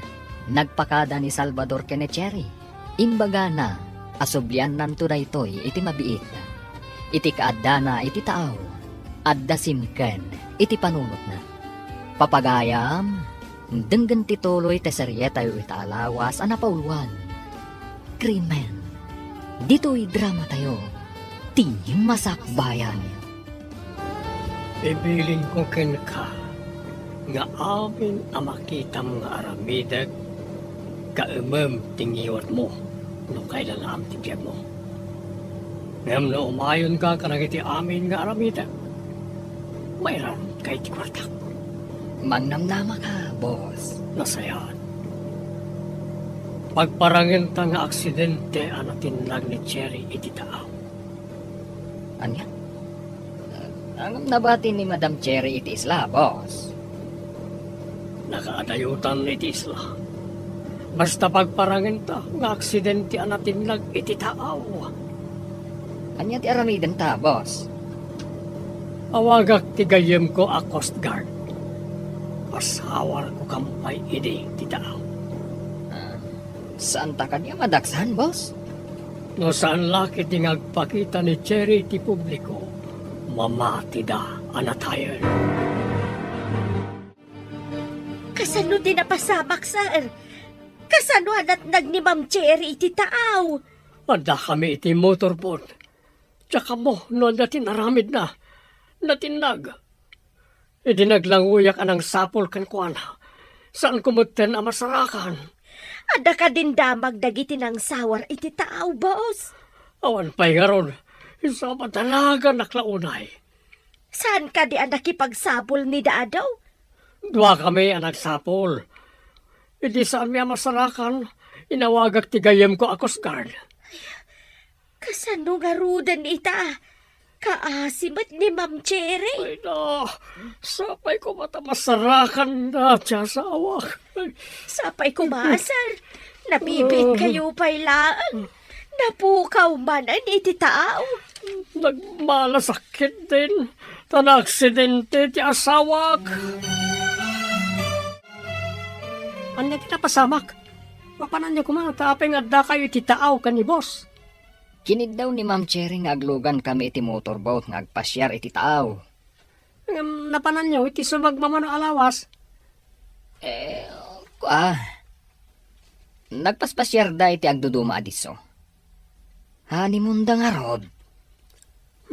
nagpakada ni Salvador Cancheri. Imbaga na, asubyan nanto na ito'y iti mabiit. Iti kaadana iti taaw, adda simken iti panunot na. Papagayam, denggan tituloy te seryetay iti alawas ang napauluan. Krimen, dito'y drama tayo, ti masakbayan. Ibilin ko ken ka, nga amin ang makitam nga aramidag, kaamam tingiwat mo, no kay lalaam tibiyag mo. Ngam na umayon ka kanagiti amin nga aramidag, mayroon kay ti kwartak. Mangnamnama ka, boss. Nasayaan. Pagparangin ta nga aksidente anatin lang ni Cherry iti taaw. Anya? Ang nabati ni Madam Cherry iti isla, boss. Nakaadayutan iti isla. Basta pagparangin ta nga aksidente anatin lang iti taaw. Anya ti aramiden ta, boss. Awagak ti gayem ko a Coast Guard. Pasawar ko kampay idi ti taaw. Saan ta kanya madaksan, boss? No saan laki ti ngagpakita ni Cherry ti publiko, mamati da anatayon. Kasano din napasamak, sir? Kasano anat nag ni Ma'am Cherry iti taaw? Anda kami iti motorboat. Tsaka mo, no dati naramid na. Natinag. Idinaglanguyak anang sapol kan kuana. Saan kumuten ang masarakan? Ada ka din damag dagiti ng sawar iti taaw, boss. Awan pa'y garon. Isa pa talaga naklaunay. Saan ka di ang nakipagsabol ni Dadaw? Dua kami ang nagsapol. Hindi saan mi ang masarakan. Inawagak ti gayem ko a Coast Guard. Kasano nga rudan ita? Kaasimat ni Ma'am Cherry? Ay na, sapay ko mata masarakan na siya sa awak. Sapay kumasar. Napipit kayo pa'y laan. Napukaw man ang iti taaw. Nagmalasakit din. Tanaksidente ti asawak. Ano kita pasamak? Mapanan niyo kumang tapeng adda kayo iti taaw ka ni boss. Kinid daw ni Ma'am Cherry nga aglugan kami iti motorboat nga agpasyar iti taaw. Napanan niyo iti sumagmamano alawas. Nagpaspasyar da iti agduduma adiso. Hanimunda nga rod.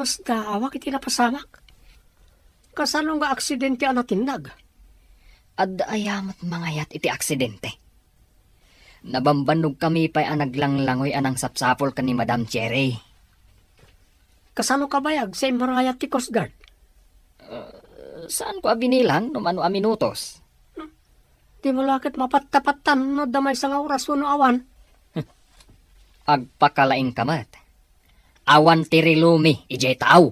Mas daawak iti napasamak. Kasano nga aksidente ang natinag? Adda ayamat mangayat iti aksidente. Nabambanog kami pa'y anaglanglangoy anang sapsapol ka ni Madam Cherry. Kasano ka bayag sa imrayat ti Coast Guard? Saan ko abinilan no mano a minutos? Di mo lakit mapattapatan no damay sa nga oras no awan. Agpakalaing kamat. Awan tirilumi, ijay tao.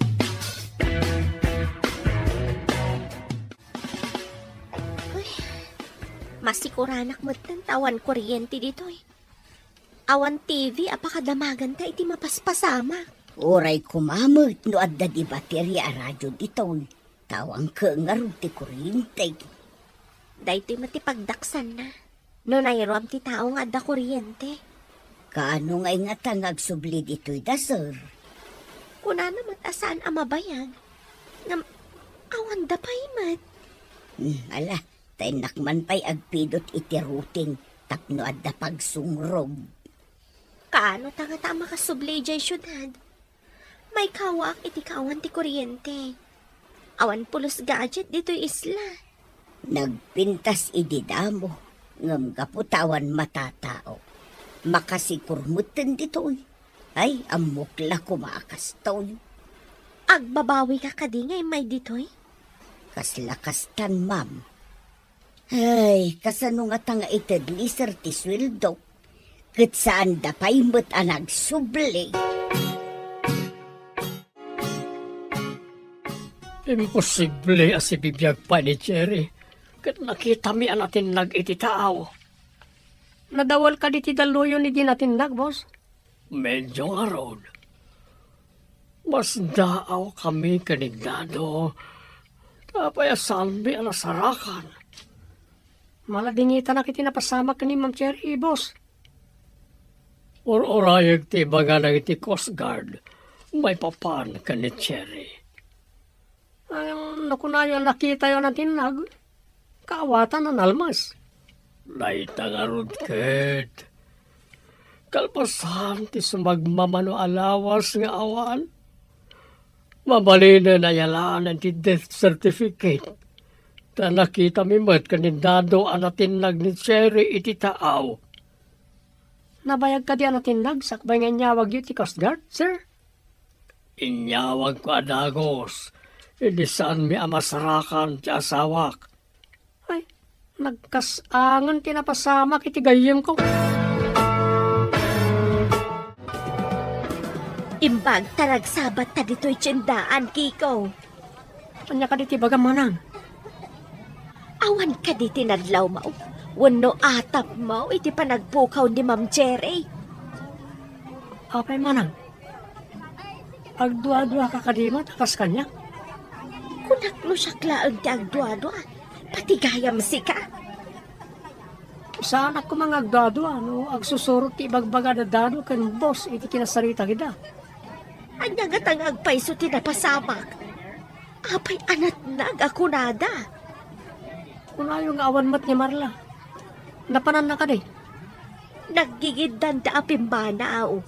Masikuranak mo tawan kuryente dito eh. Awan TV, apakadamagan ta iti mapaspasama. Oray kumamot no adda di baterya a radyo dito. Tawang ka nga rin ti kuryente. Dahito matipagdaksan na. No nairam ti tao nga adda kuryente. Kaano nga nga tangag subli dito'y da, sir? Kuna naman asaan ang mabayag. Ngam, awan da pa imat. Ala, tay nakman pa'y agpidot iti routing tapno adda pagsungrog. Kaano tanga ta makasubli jay syudad? May kawak iti kawan ti kuryente. Awan pulos gadget dito'y isla. Nagpintas ididamo, ngam kaputawan matatao. Makasikurmutin dito'y. Ay, amukla kumakastoy. Agbabawi ka kadingay may dito'y. Kaslakastan, ma'am. Ay, kasano nga tanga itadliser ti sweldo. Kat saan da pa'y mo't anag subli. Imposible as ibibiyag pa ni Cherry. Kat nakita mi natin iti tao. Nadawal ka di ti daluyo ni di natin boss? Medyo nga road. Mas daaw kami kanigdado. Tapay asalbi alasarakan. Maladingita na kiti napasama ka ni Ma'am Cherry, boss. Or-orayag ti baga na iti Coast Guard. May papan ka ni Cherry. Ang nakunayo nakita yun natin kaawatan ng almas. Laita nga rod, Kate. Kalpasan ti sumagmamano alawas nga awan. Mabalina na yalaan ti death certificate. Ta nakita mi mat kanindado anatin ni Cherry iti taaw. Nabayag ka di anatin sakbay nga nyawag yu ti Coast Guard, sir? Inyawag ko adagos. Hindi saan mi amasarakan ti asawak. Ay, nagkasangan tinapasama kiti gayem ko. Imbag taragsabat ta dito'y tiyendaan, Kiko. Anya ka di ti bagamanang. Awan ka di tinadlaw mo. Wano atap mo iti panagpukaw ni Ma'am Cherry. Apay manang. Agdua-dua ka kadima takas kanya. Kunaklo siya klaag ti agdwa-dwa. Pati gayam si ka. Saan ako mga agdado, agsusurot ti ibagbaga na dado kan boss, iti kinasarita kita. Anya nga tangag paiso tinapasamak. Apay anat nagakunada. Kuna yung awan mat ni Marla. Napanan na ka di. Naggigidan da apimbana o.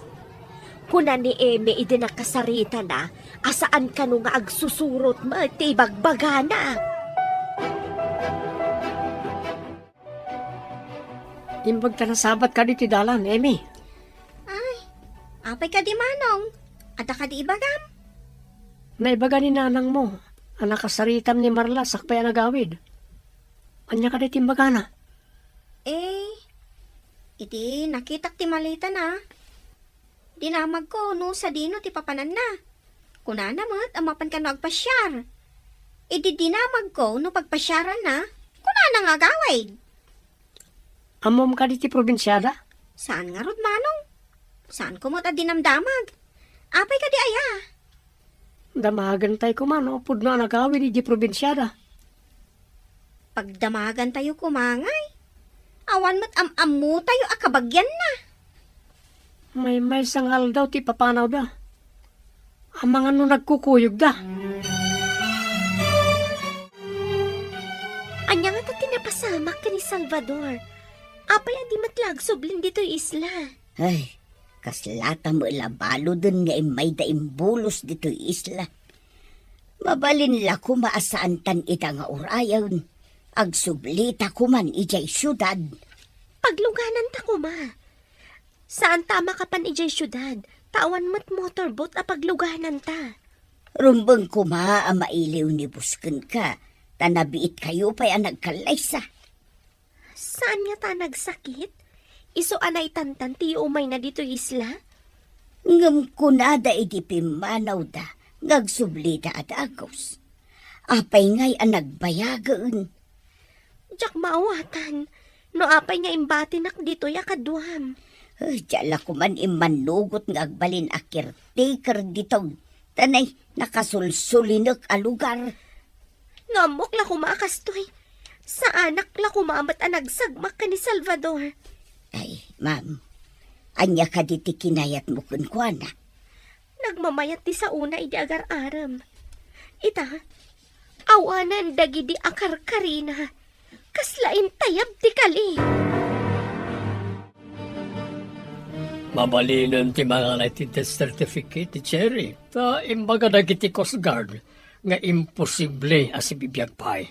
Kuna ni Eme idi nakasarita na, asaan ka nung nga agsusurot mo ti ibagbaga na. Imbag ka nasabat ka di ti dalan, Emi. Apay ka di manong. Ada ka di ibagam. Naibaga ni nanang mo, ang nakasaritam ni Marla, sakpay ang nagawid. Anya ka di timbaga na. Iti nakitak ti malita na. Dinamag ko no sa dino ti papanan na. Kuna namat amapan ka no agpasyar. Iti dinamag ko no pagpasyaran na. Kuna na nga gawid. Amom ka di ti probinsyada? Saan nga rod manong? Saan ko mo't dinamdamag? Apay ka di aya. Damagan tayo kumano, pudno ang nagawid di probinsyada. Pagdamagan tayo kumangay. Awan mo't am-amu tayo akabagyan na. May sangal daw ti papanaw da. Ang mga no nagkukuyog da. Anya nga ta tinapasamak ka ni Salvador. Apay adi matlag sublin dito'y isla. Ay, kaslata mo ilabalo dun nga may daimbulos dito'y isla. Mabalin la ko maasaan tan ita nga urayan. Agsublita ko man ijay syudad. Paglunganan ta ko ma. Saan tama ka pan ijay syudad? Tawan mo't motorboat a pagluganan ta. Rumbang kuma ang mailiw ni Busken ka. Tanabiit kayo pa'y ang nagkalaysa. Saan nga ta nagsakit? Iso anay tantan ti umay na dito isla? Ngam kunada iti pimanaw da. Ngagsubli da at agos. Apay ngay ang nagbayagaan. Diyak maawatan. No apay nga imbatinak dito ya kaduham. Diyala ko man imanugot nga agbalin a caretaker dito. Tanay, nakasulsulinak a lugar. Ngamok la kumakastoy. Sa anak la kumamat a nagsagmak ka ni Salvador. Ay, ma'am, anya ka diti kinayat mo kunkwana. Nagmamayat ti sa una idi agar-aram. Ita, awanan dagidi akar karina. Kaslain tayab ti kali. Mabalinan ti mga natin certificate ti Cherry. Ta imbaga dagiti Coast Guard nga imposible as ibibiyag pa'y.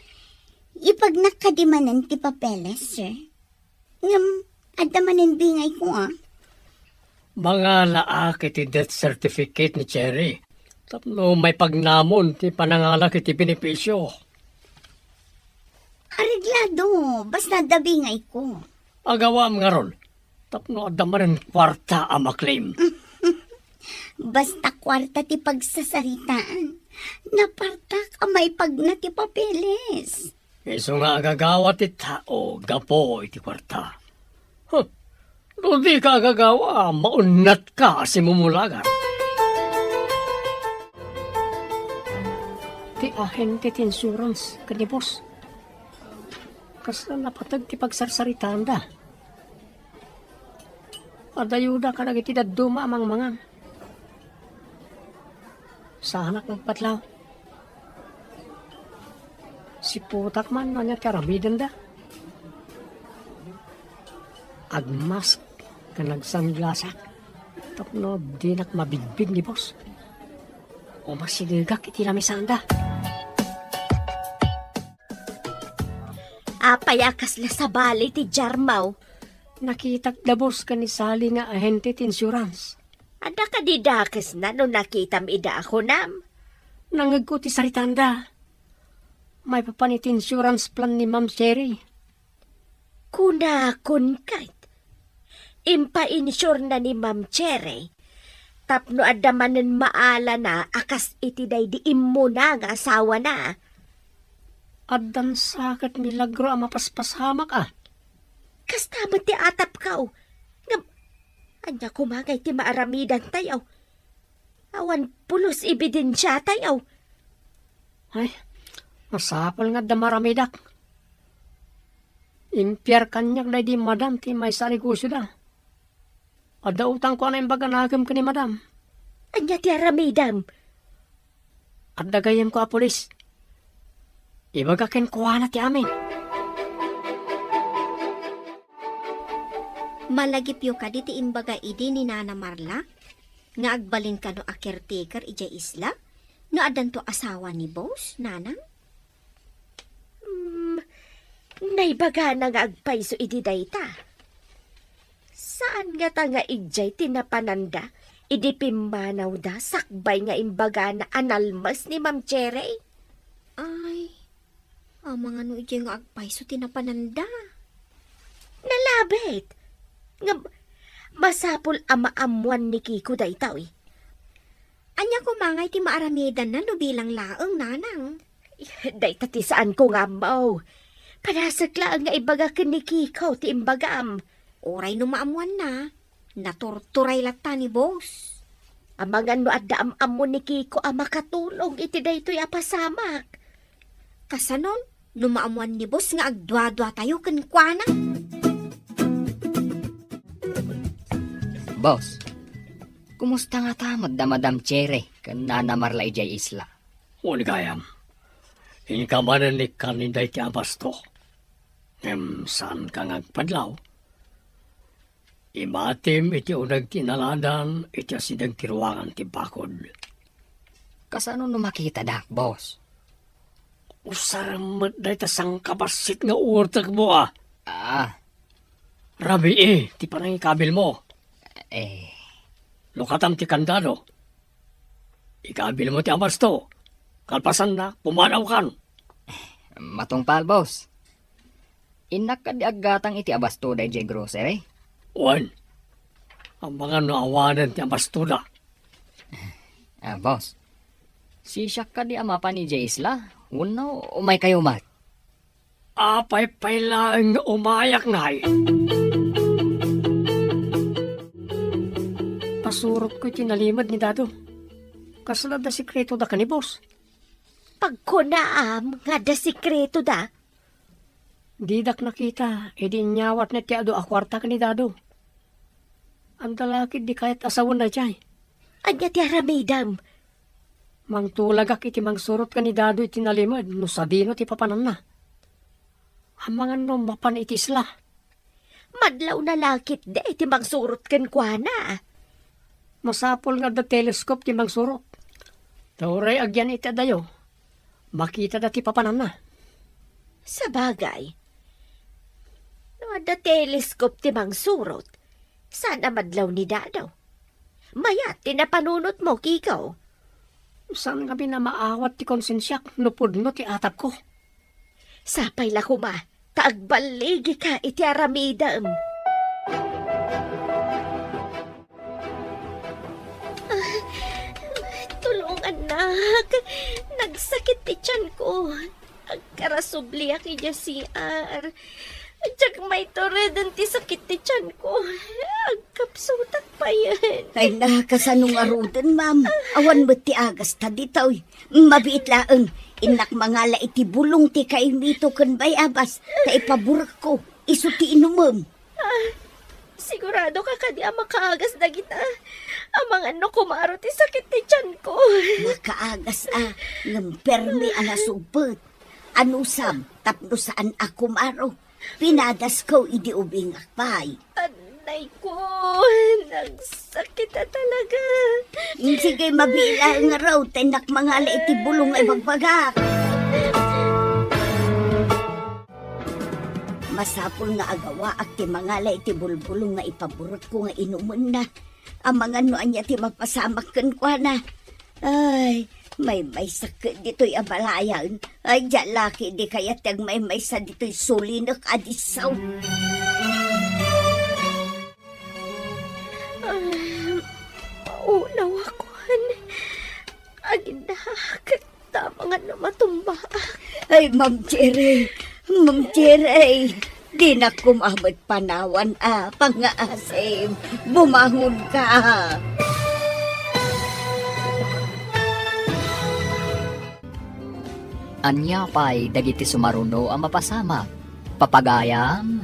Ipag nakadimanan ti papeles, sir. Ngam, adamanan bingay ko Mga laak iti death certificate ni Cherry. Tapno may pagnamon ti panangalak iti benepisyo. Areglado, basta dabingay ko. Agawam nga ron. Tapno adamaran kwarta ang maklaim. Basta kwarta ti pagsasaritaan. Napartak ang may pag na ti papeles. Iso nga agagawa ti tao, gapo iti kwarta. Huh. No di ka agagawa, maunat ka si mumulagan. Ti ahente ti insurance, kanibos. Kasla napatag ti pagsarsaritaan da. Adayuda ka nagiti daduma amang mangan. Sa anak ng patlaw. Si putak man nanya karamidan da. Agmask ka nagsanglasak. Tapno di nak mabigbig ni boss. O masiligak iti lamisanda. Apayakas la sa bali ti Jarmaw. Nakitak da boss ka ni Sally nga ahente ti insurance. Ada ka didakes na no nakitam ida ako nam. Nangag ko ti saritanda. May papanit insurance plan ni Ma'am Cherry. Kuna kun kahit. Impa-insure na ni Ma'am Cherry. Tapno adamanen maala na akas iti day di immo na nga asawa na. Adan sakit milagro ang mapaspashamak ah. Kastamat ti atap ka o. Anya kumangay ti maaramidan tayo. Awan pulos ebidensya tayo. Ay, masapal nga damaramidak. Impyar kanyak na di madam ti may sarigusyo da. Ada utang ko na imbaga nagam ka ni madam. Anya ti aramidam. At dagayam ko a polis. Ibaga ken kuha na ti amin. Malagipyo ka diti imbaga idi ni Nana Marla, nga agbalin ka no a caretaker ija isla, nga adan to asawa ni boss, nanang? Naibaga na nga agpaiso idi dayta. Saan nga ta nga ijay tinapananda? Idi pimanaw da sakbay nga imbaga na analmas ni Ma'am Cherry? Ay, ang mga no ija nga agpaiso tinapananda. Nalabit. Nga masapul amaamuan ni Kiko daytaw eh. Anya kumangay ti maaramidan na no bilang laeng, nanang. Dayta ti saan ko nga mau. Panasagla nga ibaga ken ni Kiko ti imbagam. Oray no maamuan na, naturturay latta ni boss. Amangan no adda amamon ni Kiko ang makatulong iti daytoy apasamak. Kasanon, no maamuan ni boss nga agdwa-dwa tayo ken kuana. Boss, kumusta nga ta Madam Cherry kan Nana Marla ijay isla? Uligayam. Inikamanan ni kaninday ti abasto. Saan ka ngagpadlaw? Imatim iti unag tinaladan iti asidang tiruangan ti bakod. Kasano no makita dak, boss? Usaramat dahi tasang kabasit nga urtak mo ah. Ah, Rabi ti panangikabil mo. Lukatam ti kandado. Ikaabil mo ti abasto. Kalpasan na, pumanaw kan. Matungpal, boss. Inak ka di agatang iti abasto da iti grocery. Wan, ang mga naawanan ti abasto na. Boss. Siyak ka di amapa ni Jay Isla. Uno, umay kayo mat. Apay lang umayak na Pasurot ko tinalimad ni Dado. Kasalad na sikreto da kanibos. Pagkunaam nga da sikreto da. Didak nakita, edi nyawat na ti ado akwarta ni Dado. Ang dalakid di kahit asawan na jay. Anya ti aramidam. Mang tulagak iti mang surot ka ni Dado iti nalimad, no sadino ti papanan na. Ang mga mapan iti isla. Madlaw na lakit da iti mangsurot ken kuana. Masapol nga da telescope ti mang surot. Tauray agyan iti adayo. Makita da ti papanan na. Sa bagay, no da telescope ti mangsurot, sana madlaw ni Dadaw. Maya, tinapanunot mo, kikaw. Saan kami na maawat ti konsensyak, nupod no ti atap ko. Sapay la kuma, taagbaligi ka iti aramidam. Tulungan, anak. Nagsakit ti tiyan ko. Agkarasubli aki dya CR. Diyak may toredan ti sakit ti tiyan ko. Agkapsutak pa yan. Ay nakasanong arudan, ma'am. Awan mo ti agas ta ditaw. Mabiit laeng. Inak mangala iti bulong ti kaimito kan bayabas. Ta ipaburak ko. Isu ti inumam. Sigurado ka kadi ang makaagas na kita. Amang ano kumaro ti sakit ti tiyan ko. Makaagas ngampermi anasubot. Anusam, tapno saan ako maro. Pinadas ko idi ubingak pay. Anay ko, nagsakit na talaga. Sige, mabila nga raw. Tenak mangala iti bulong ay magbagak. Masapol nga agawa at ti mangala iti bulbulong nga ipaburot ko nga inumun na. Ang mga noanya ti mapasamak kan kwa na. Ay, may sakit dito'y abalayan. Ay, dyan laki di kaya tiyag may sa dito'y sulinak adisaw. Maunaw ako. Aginak, tama nga na matumba. Ay, Ma'am Jerry, Ma'am Jerry. Di na kumamot panawan pangaasim. Bumangon ka. Anya pa'y dagiti sumaruno ang mapasama. Papagayam,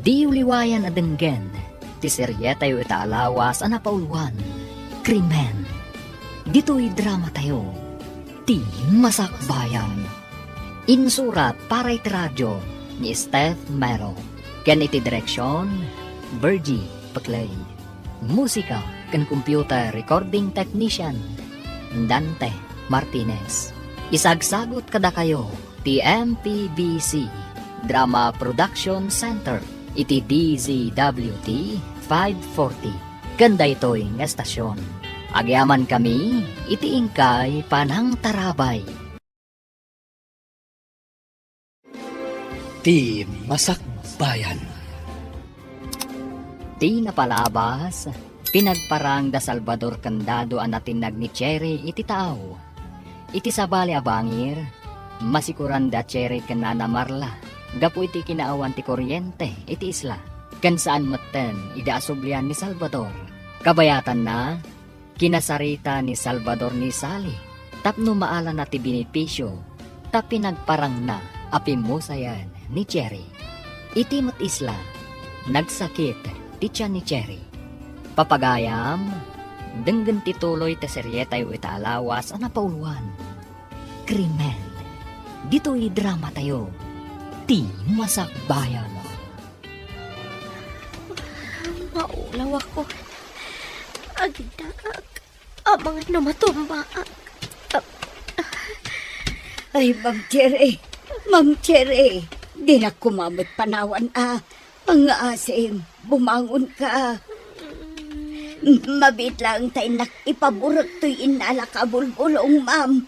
di uliwayan a denggen. Ti serye tayo itaalawas ang napauluan. Krimen. Dito'y drama tayo. Ti Masakbayan. Insurat para iti radyo ni Steph Mero. Ken iti direksyon, Virgie Paclay. Musika ken computer recording technician, Dante Martinez. Isagsagot kada kayo, ti MPBC Drama Production Center, iti DZWT 540. Ganda ito'y nga estasyon. Agyaman kami, iti ingkay panang tarabay. Ti Masakbayan. Di napalabas, pinagparang da Salvador Candado ang natinag ni Cherry iti tao. Iti sabali abangir, masikuran da Cherry kanana Marla, gapu iti kinaawan ti kuryente iti isla. Kan saan maten ida asublian ni Salvador. Kabayatan na, kinasarita ni Salvador ni Sally, tapno maala na ti benepisyo, tap pinagparang na apimusayan ni Cherry. Iti mat isla, nagsakit ti tiyan ni Cherry. Papagayam, denggen tituloy ta seryetay o itaalawas ang napauluan. Krimen. Dito'y drama tayo. Ti Masakbayan. Maulaw ako. Aginak, amang ano matumba. Ay, Ma'am Jerry, Ma'am Jerry. Di na kumamot panawan Pangaasim, bumangon ka. Mabit lang tayo nak ipaburot to'y inala ka bulbulong, ma'am.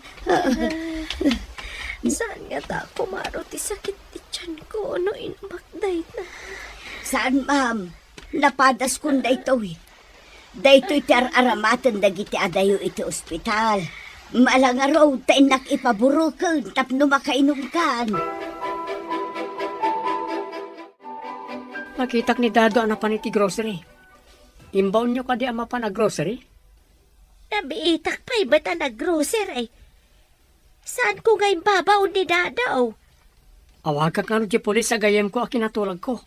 Saan nga ta kumaro ti sakit ti tiyan ko no inmakday na. Saan, ma'am? Napadas kun daytoy. Daytoy ti aramatan dagiti adayo iti ospital. Malang araw tayo nak ipaburukan tapno makainom kan. Nakitak ni Dado ang napan iti grocery. Imbaon nyo ka di ama pa na grocery? Nabiitak pa'y bata na grocery. Saan ko ngayon babaw ni Dadaw? Awag ka nga di pulis sa gayem ko a kinatulag ko.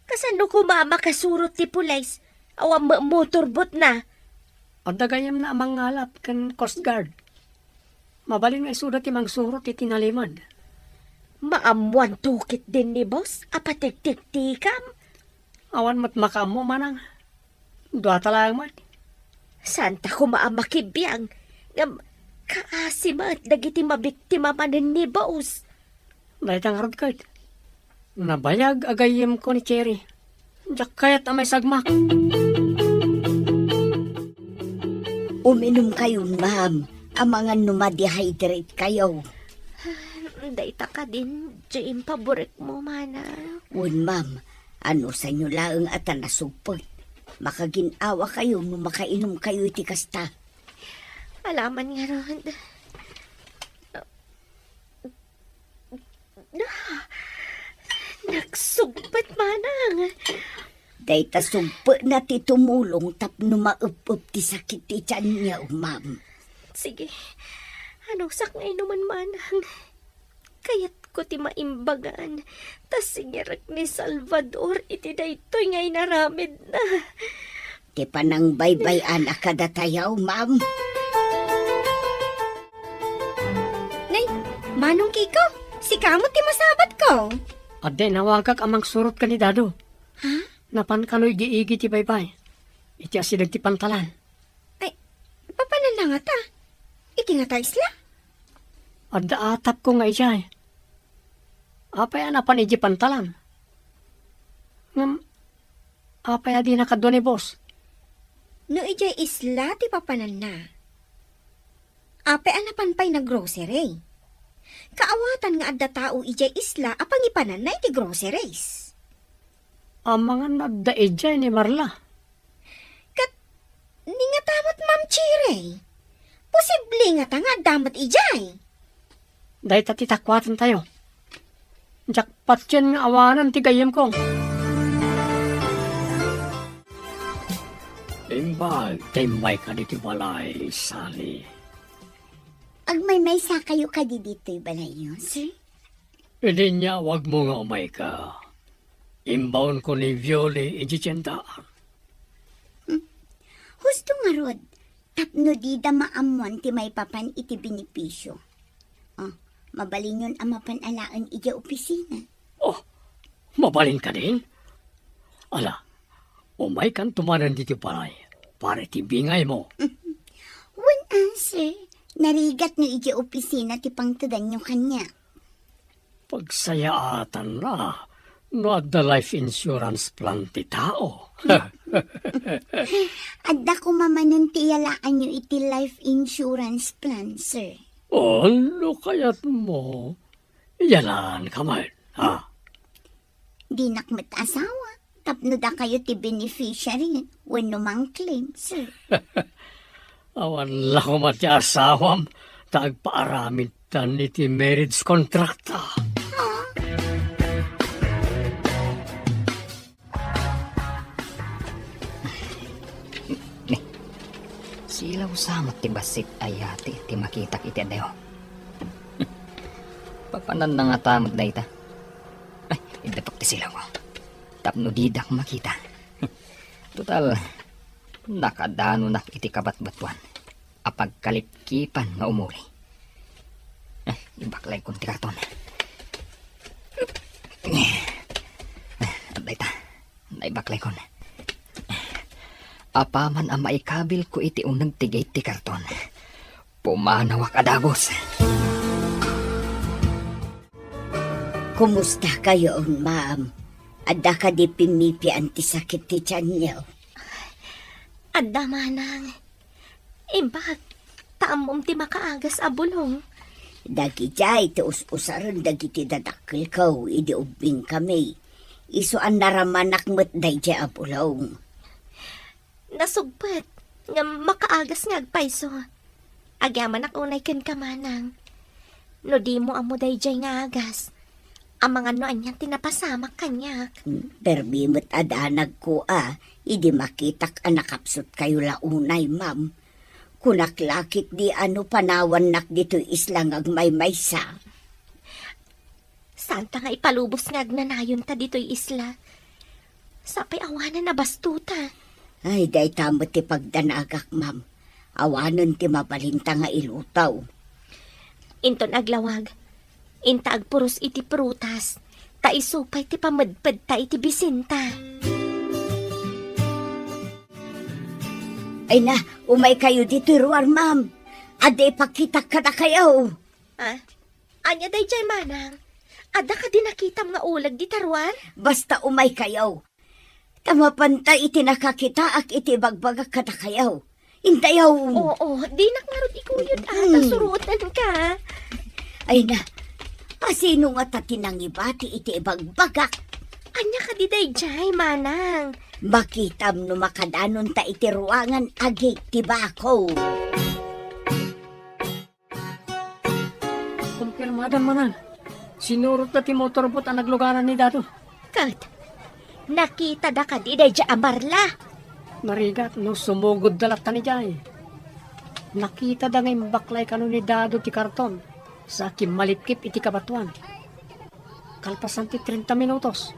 Kasano ko makakasurot ti pulis? Awang motorbot na. At dagayem na amang ngalap kan Coast Guard. Mabalin nga isudat imang surot iti nalimad. Maamuan tukit din ni boss, apatik-tik-tikam. Awan mat makamo manang. Dua talang man. Santa ko maamakibiyang. Ngam, kaasima at dagiti mabiktima manin ni boss. Dahil ang harod kahit. Nabayag agayem ko ni Cherry. Diyak kayat amay sagmak. Uminom kayo, ma'am. Ang mga numadihydrate kayo. Dayta ka din, Jane, paborik mo, mana. Un, ma'am. Ano sa inyo laang at nasupot? Makaginawa kayo no makainom kayo iti kasta. Alaman nga ron. Nagsugpat, manang. Dahil tasumpo na ti tumulong tapno maup-up ti sakit ti tiyan niya, ma'am. Sige, anong sakngay naman, manang? Kayat ko ti maimbagan. Tas singirak ni Salvador iti daytoy ngay naramid na. Ti panang baybayan akadatayaw, ma'am. Nay, manong Kiko, si kamot ti masabat ko. At din nawagak amang surot ka ni Dado. Ha? Napan kano'y giigi ti baybay. Iti asidag ti pantalan. Ay, papanan na nga ta. Iti nga ta isla. At daatap ko nga ijay. Apay anapan iji pantalan. Ngam, apay adi nakadwa ni boss. No ijay isla ti papanan na. Ape anapan pa'y na grocery. Kaawatan nga adda tao ijay isla apang ipanan na iti groceries. Ang mga nagda ijay ni Marla. Kat, ni nga tamot Ma'am Chire. Posible nga ta nga damat ijay. Dahil tatitakwatan tayo. Jakpat yan nga awanan ti gayem ko. Imbag, timay ka dito balay, Sally. Agmay-may sa kayo ka di dito'y balay yun, sir? Hindi niya, wag mo nga umay ka. Imbaon ko ni Violi ijitsenta. Husto nga rod, tapno di da maamuan ti may papan iti binipisyo. Oh, mabalin yun ang mapanalaan iti opisina. Oh, mabalin ka din? Ala, umay kan tumanan dito balay. Para ti bingay mo. Wan sir, narigat no iti opisina ti pangtadan nyo kanya. Pagsayaatan na. No at the life insurance plan ti tao. Adda ko mamanan ti yalaan nyo iti life insurance plan, sir. Ano kayat mo? Yalan ka man, ha? Di nakmet asawa. Tapno da kayo ti beneficiary when numang claim, sir. Awan lang ko mati asawam. Tagpaaramid tan iti marriage contract. Sila usamat ti basit ayati ti makitak iti adayo. Papanan na nga tamad na ita. Ay, idatok ti sila ko. Tapno didak makita. Total, nakadano nak iti kabat-batuan. Apag kalipkipan nga umuli. Ay, ibaklay kong ti karton. At ita, naibaklay kon. Apaman ang maikabil ko iti unang tigay ti karton. Pumanawak adagos. Kumusta kayo, ma'am? Adda ka di pimipi anti sakit ti tiyan niyo. Anda manang. Imbag, taamom ti makaagas a bulong. Dagi jay, ti us-usaran dagi ti dadakkel kaw, idi ubing kami. Iso ang naramanak mo't day jay abulong. Nasugpat, nga makaagas nga agpaiso. Agyaman ak unay ken kamanang. No di mo amo dayjay nga agas. Ang mga noan niyan tinapasamak kanyak. Perbimot adanag ko idi makitak anakapsot kayo launay, ma'am. Kunaklakit di ano panawan nak dito islang agmay-maysa. Santa nga ipalubos nga agnanayon ta dito'y isla. Sapay awanan na bastuta. Ay, day tamo ti pagdanagak, ma'am. Awanon ti mabalinta nga ilutaw. Inton aglawag. Inta agpuros iti prutas. Ta isupay ti pamadpad ta iti bisinta. Ay na, umay kayo dito ruar, ma'am. Ade pakitak ka na kayo. Anya dayjay manang. Ada ka din nakita mga ulag di tarwan? Basta umay kayo. Tamapanta iti nakakita ak iti bagbagak ka na kayo. Intayaw. Oo, di naklarot ikuyod ata surutan ka. Ay na, sino nga tatinang ibati iti bagbagak? Anya ka di dayjay manang. Makitam no makadanon ta iti ruangan agi tibako. Kumpirmada manang. Sinurot na ti motorbot ang naglugaran ni Dado. Kat, nakita da ka di dayjay amarla. Narigat no sumugod dalat ni Jay. Nakita da ngayon baklay kano ni Dado ti karton sa kimalipkip iti kabatuan. Kalpasan ti 30 minutos.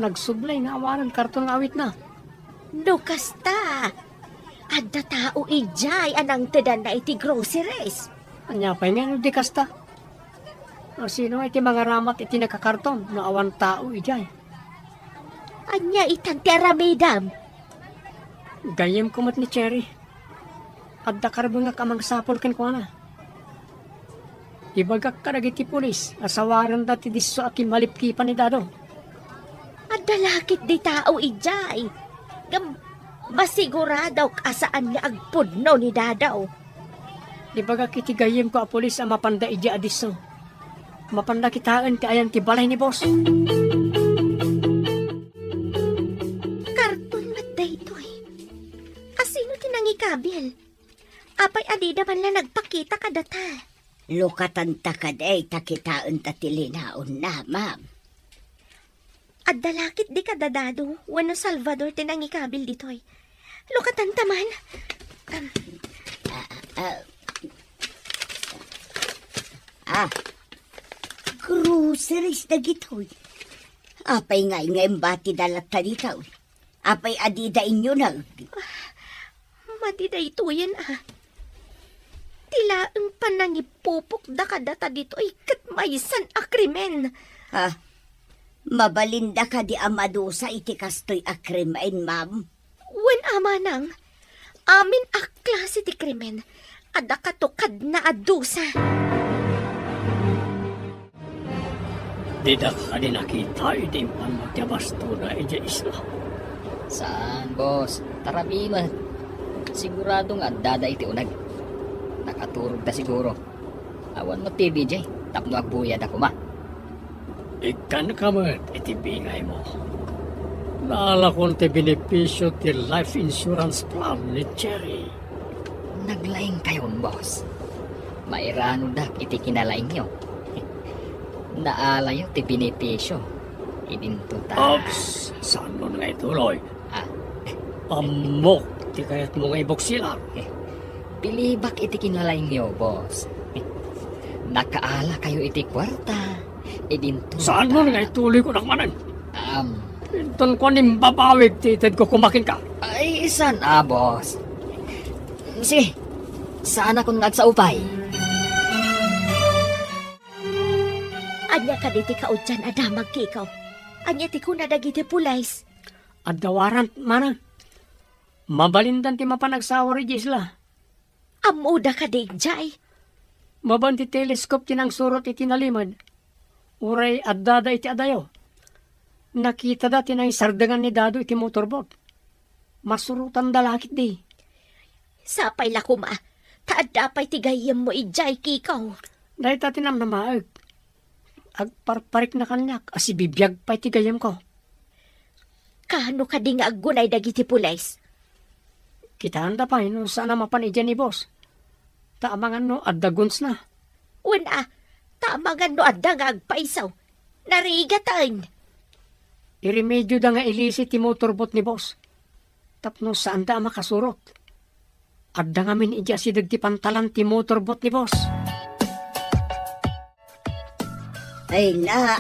Nagsublay nga awanan karton nga awit na. Lukas ta. Adda tao ijay anang tedan na iti groceries. Anya pa nga no di kasta. O sino iti mga ramat iti nakakarton no awan tao ijay. Anya itan ti aramidam. Gayem kumot ni Cherry. Adda karbon nga kamang sapol ken ko na. Ibagak ka iti pulis. Asawaran dati diso aki malipkipan ni Dado. Adda lakit di tao ijay. Gam masiguradaw kasaan nga agpudno ni Dadaw. Ibagak iti gayem ko a pulis ang mapanda ija adiso. Mapanda kitaan ti ayan ti balay ni boss. Karton matday ito eh. Asino tinangikabil? Apay adida man lang nagpakita ka data. Lukatan ta kaday takitaan ta tilinaon na, ma'am. At dalakit di ka dadado, wano Salvador tinangikabil ditoy. Lukatan taman. Groceries na gitoy. Apay ngay bati dalat ta ditaw. Apay adida inyo na. Madiday ito yan Tila ang panangipupok da ka data ditoy kat maysan akrimen. Mabalinda ka di amadusa iti kastoy akrimain, ma'am. Wen ama nang, amin klase ti krimen, ada katukad na adusa. Di da ka din nakita iti panagyabasto na ija isla. Saan, boss? Tarabima. Sigurado nga dada iti unag. Nakaturog ta siguro. Awan mo TV, Jay. Tapno agbuyad ako, ma. Ikan ka mo iti bingay mo. Naalakon ti benepisyo ti life insurance plan ni Cherry. Naglaing kayon, boss. Mairano dak iti kinalaing nyo. Naalayo ti benepisyo. Idinto ta. Ops! Saan mo nga ituloy? Amok! Ti kayat mo nga iboksilar. Pilibak iti kinalaing nyo, boss. Nakaala kayo iti kwarta. Idinto Saan mo nga ituloy ko nakmanan? Um, Inton ko nimbabawig titid ko kumakin ka. Ay, saan boss? Sige, saan akong nagsaupay? Anya ka diti ka udyan adamag kikaw. Anya ti kuna dagiti pulays. Adawaran mana. Mabalindan ti mapanagsawari di isla. Amuda ka di jay. Maban ti teleskop tinang surot iti nalimad. Uray addada iti adayo. Nakita dati na sardangan ni Dado iti motorbot. Masurutan dalakit di. Sapay la kuma. Taad dapay tigayam mo ijay kikaw. Dahil tatinam na maag. Agparparik na kanyak, asi bibiyag pa'y tigayam ko. Kano ka di nga agunay dagiti pulis? Kitaan da pa, no, sana mapanidyan ni boss. Taamangan no, addaguns na. Una, tamangan no adda nga agpaisaw. Narigatan. Iremedyo da nga ilisi ti motorbot ni boss. Tapno saan da makasurot. Adda nga min ija si dagti pantalan ti motorbot ni boss. Ay na,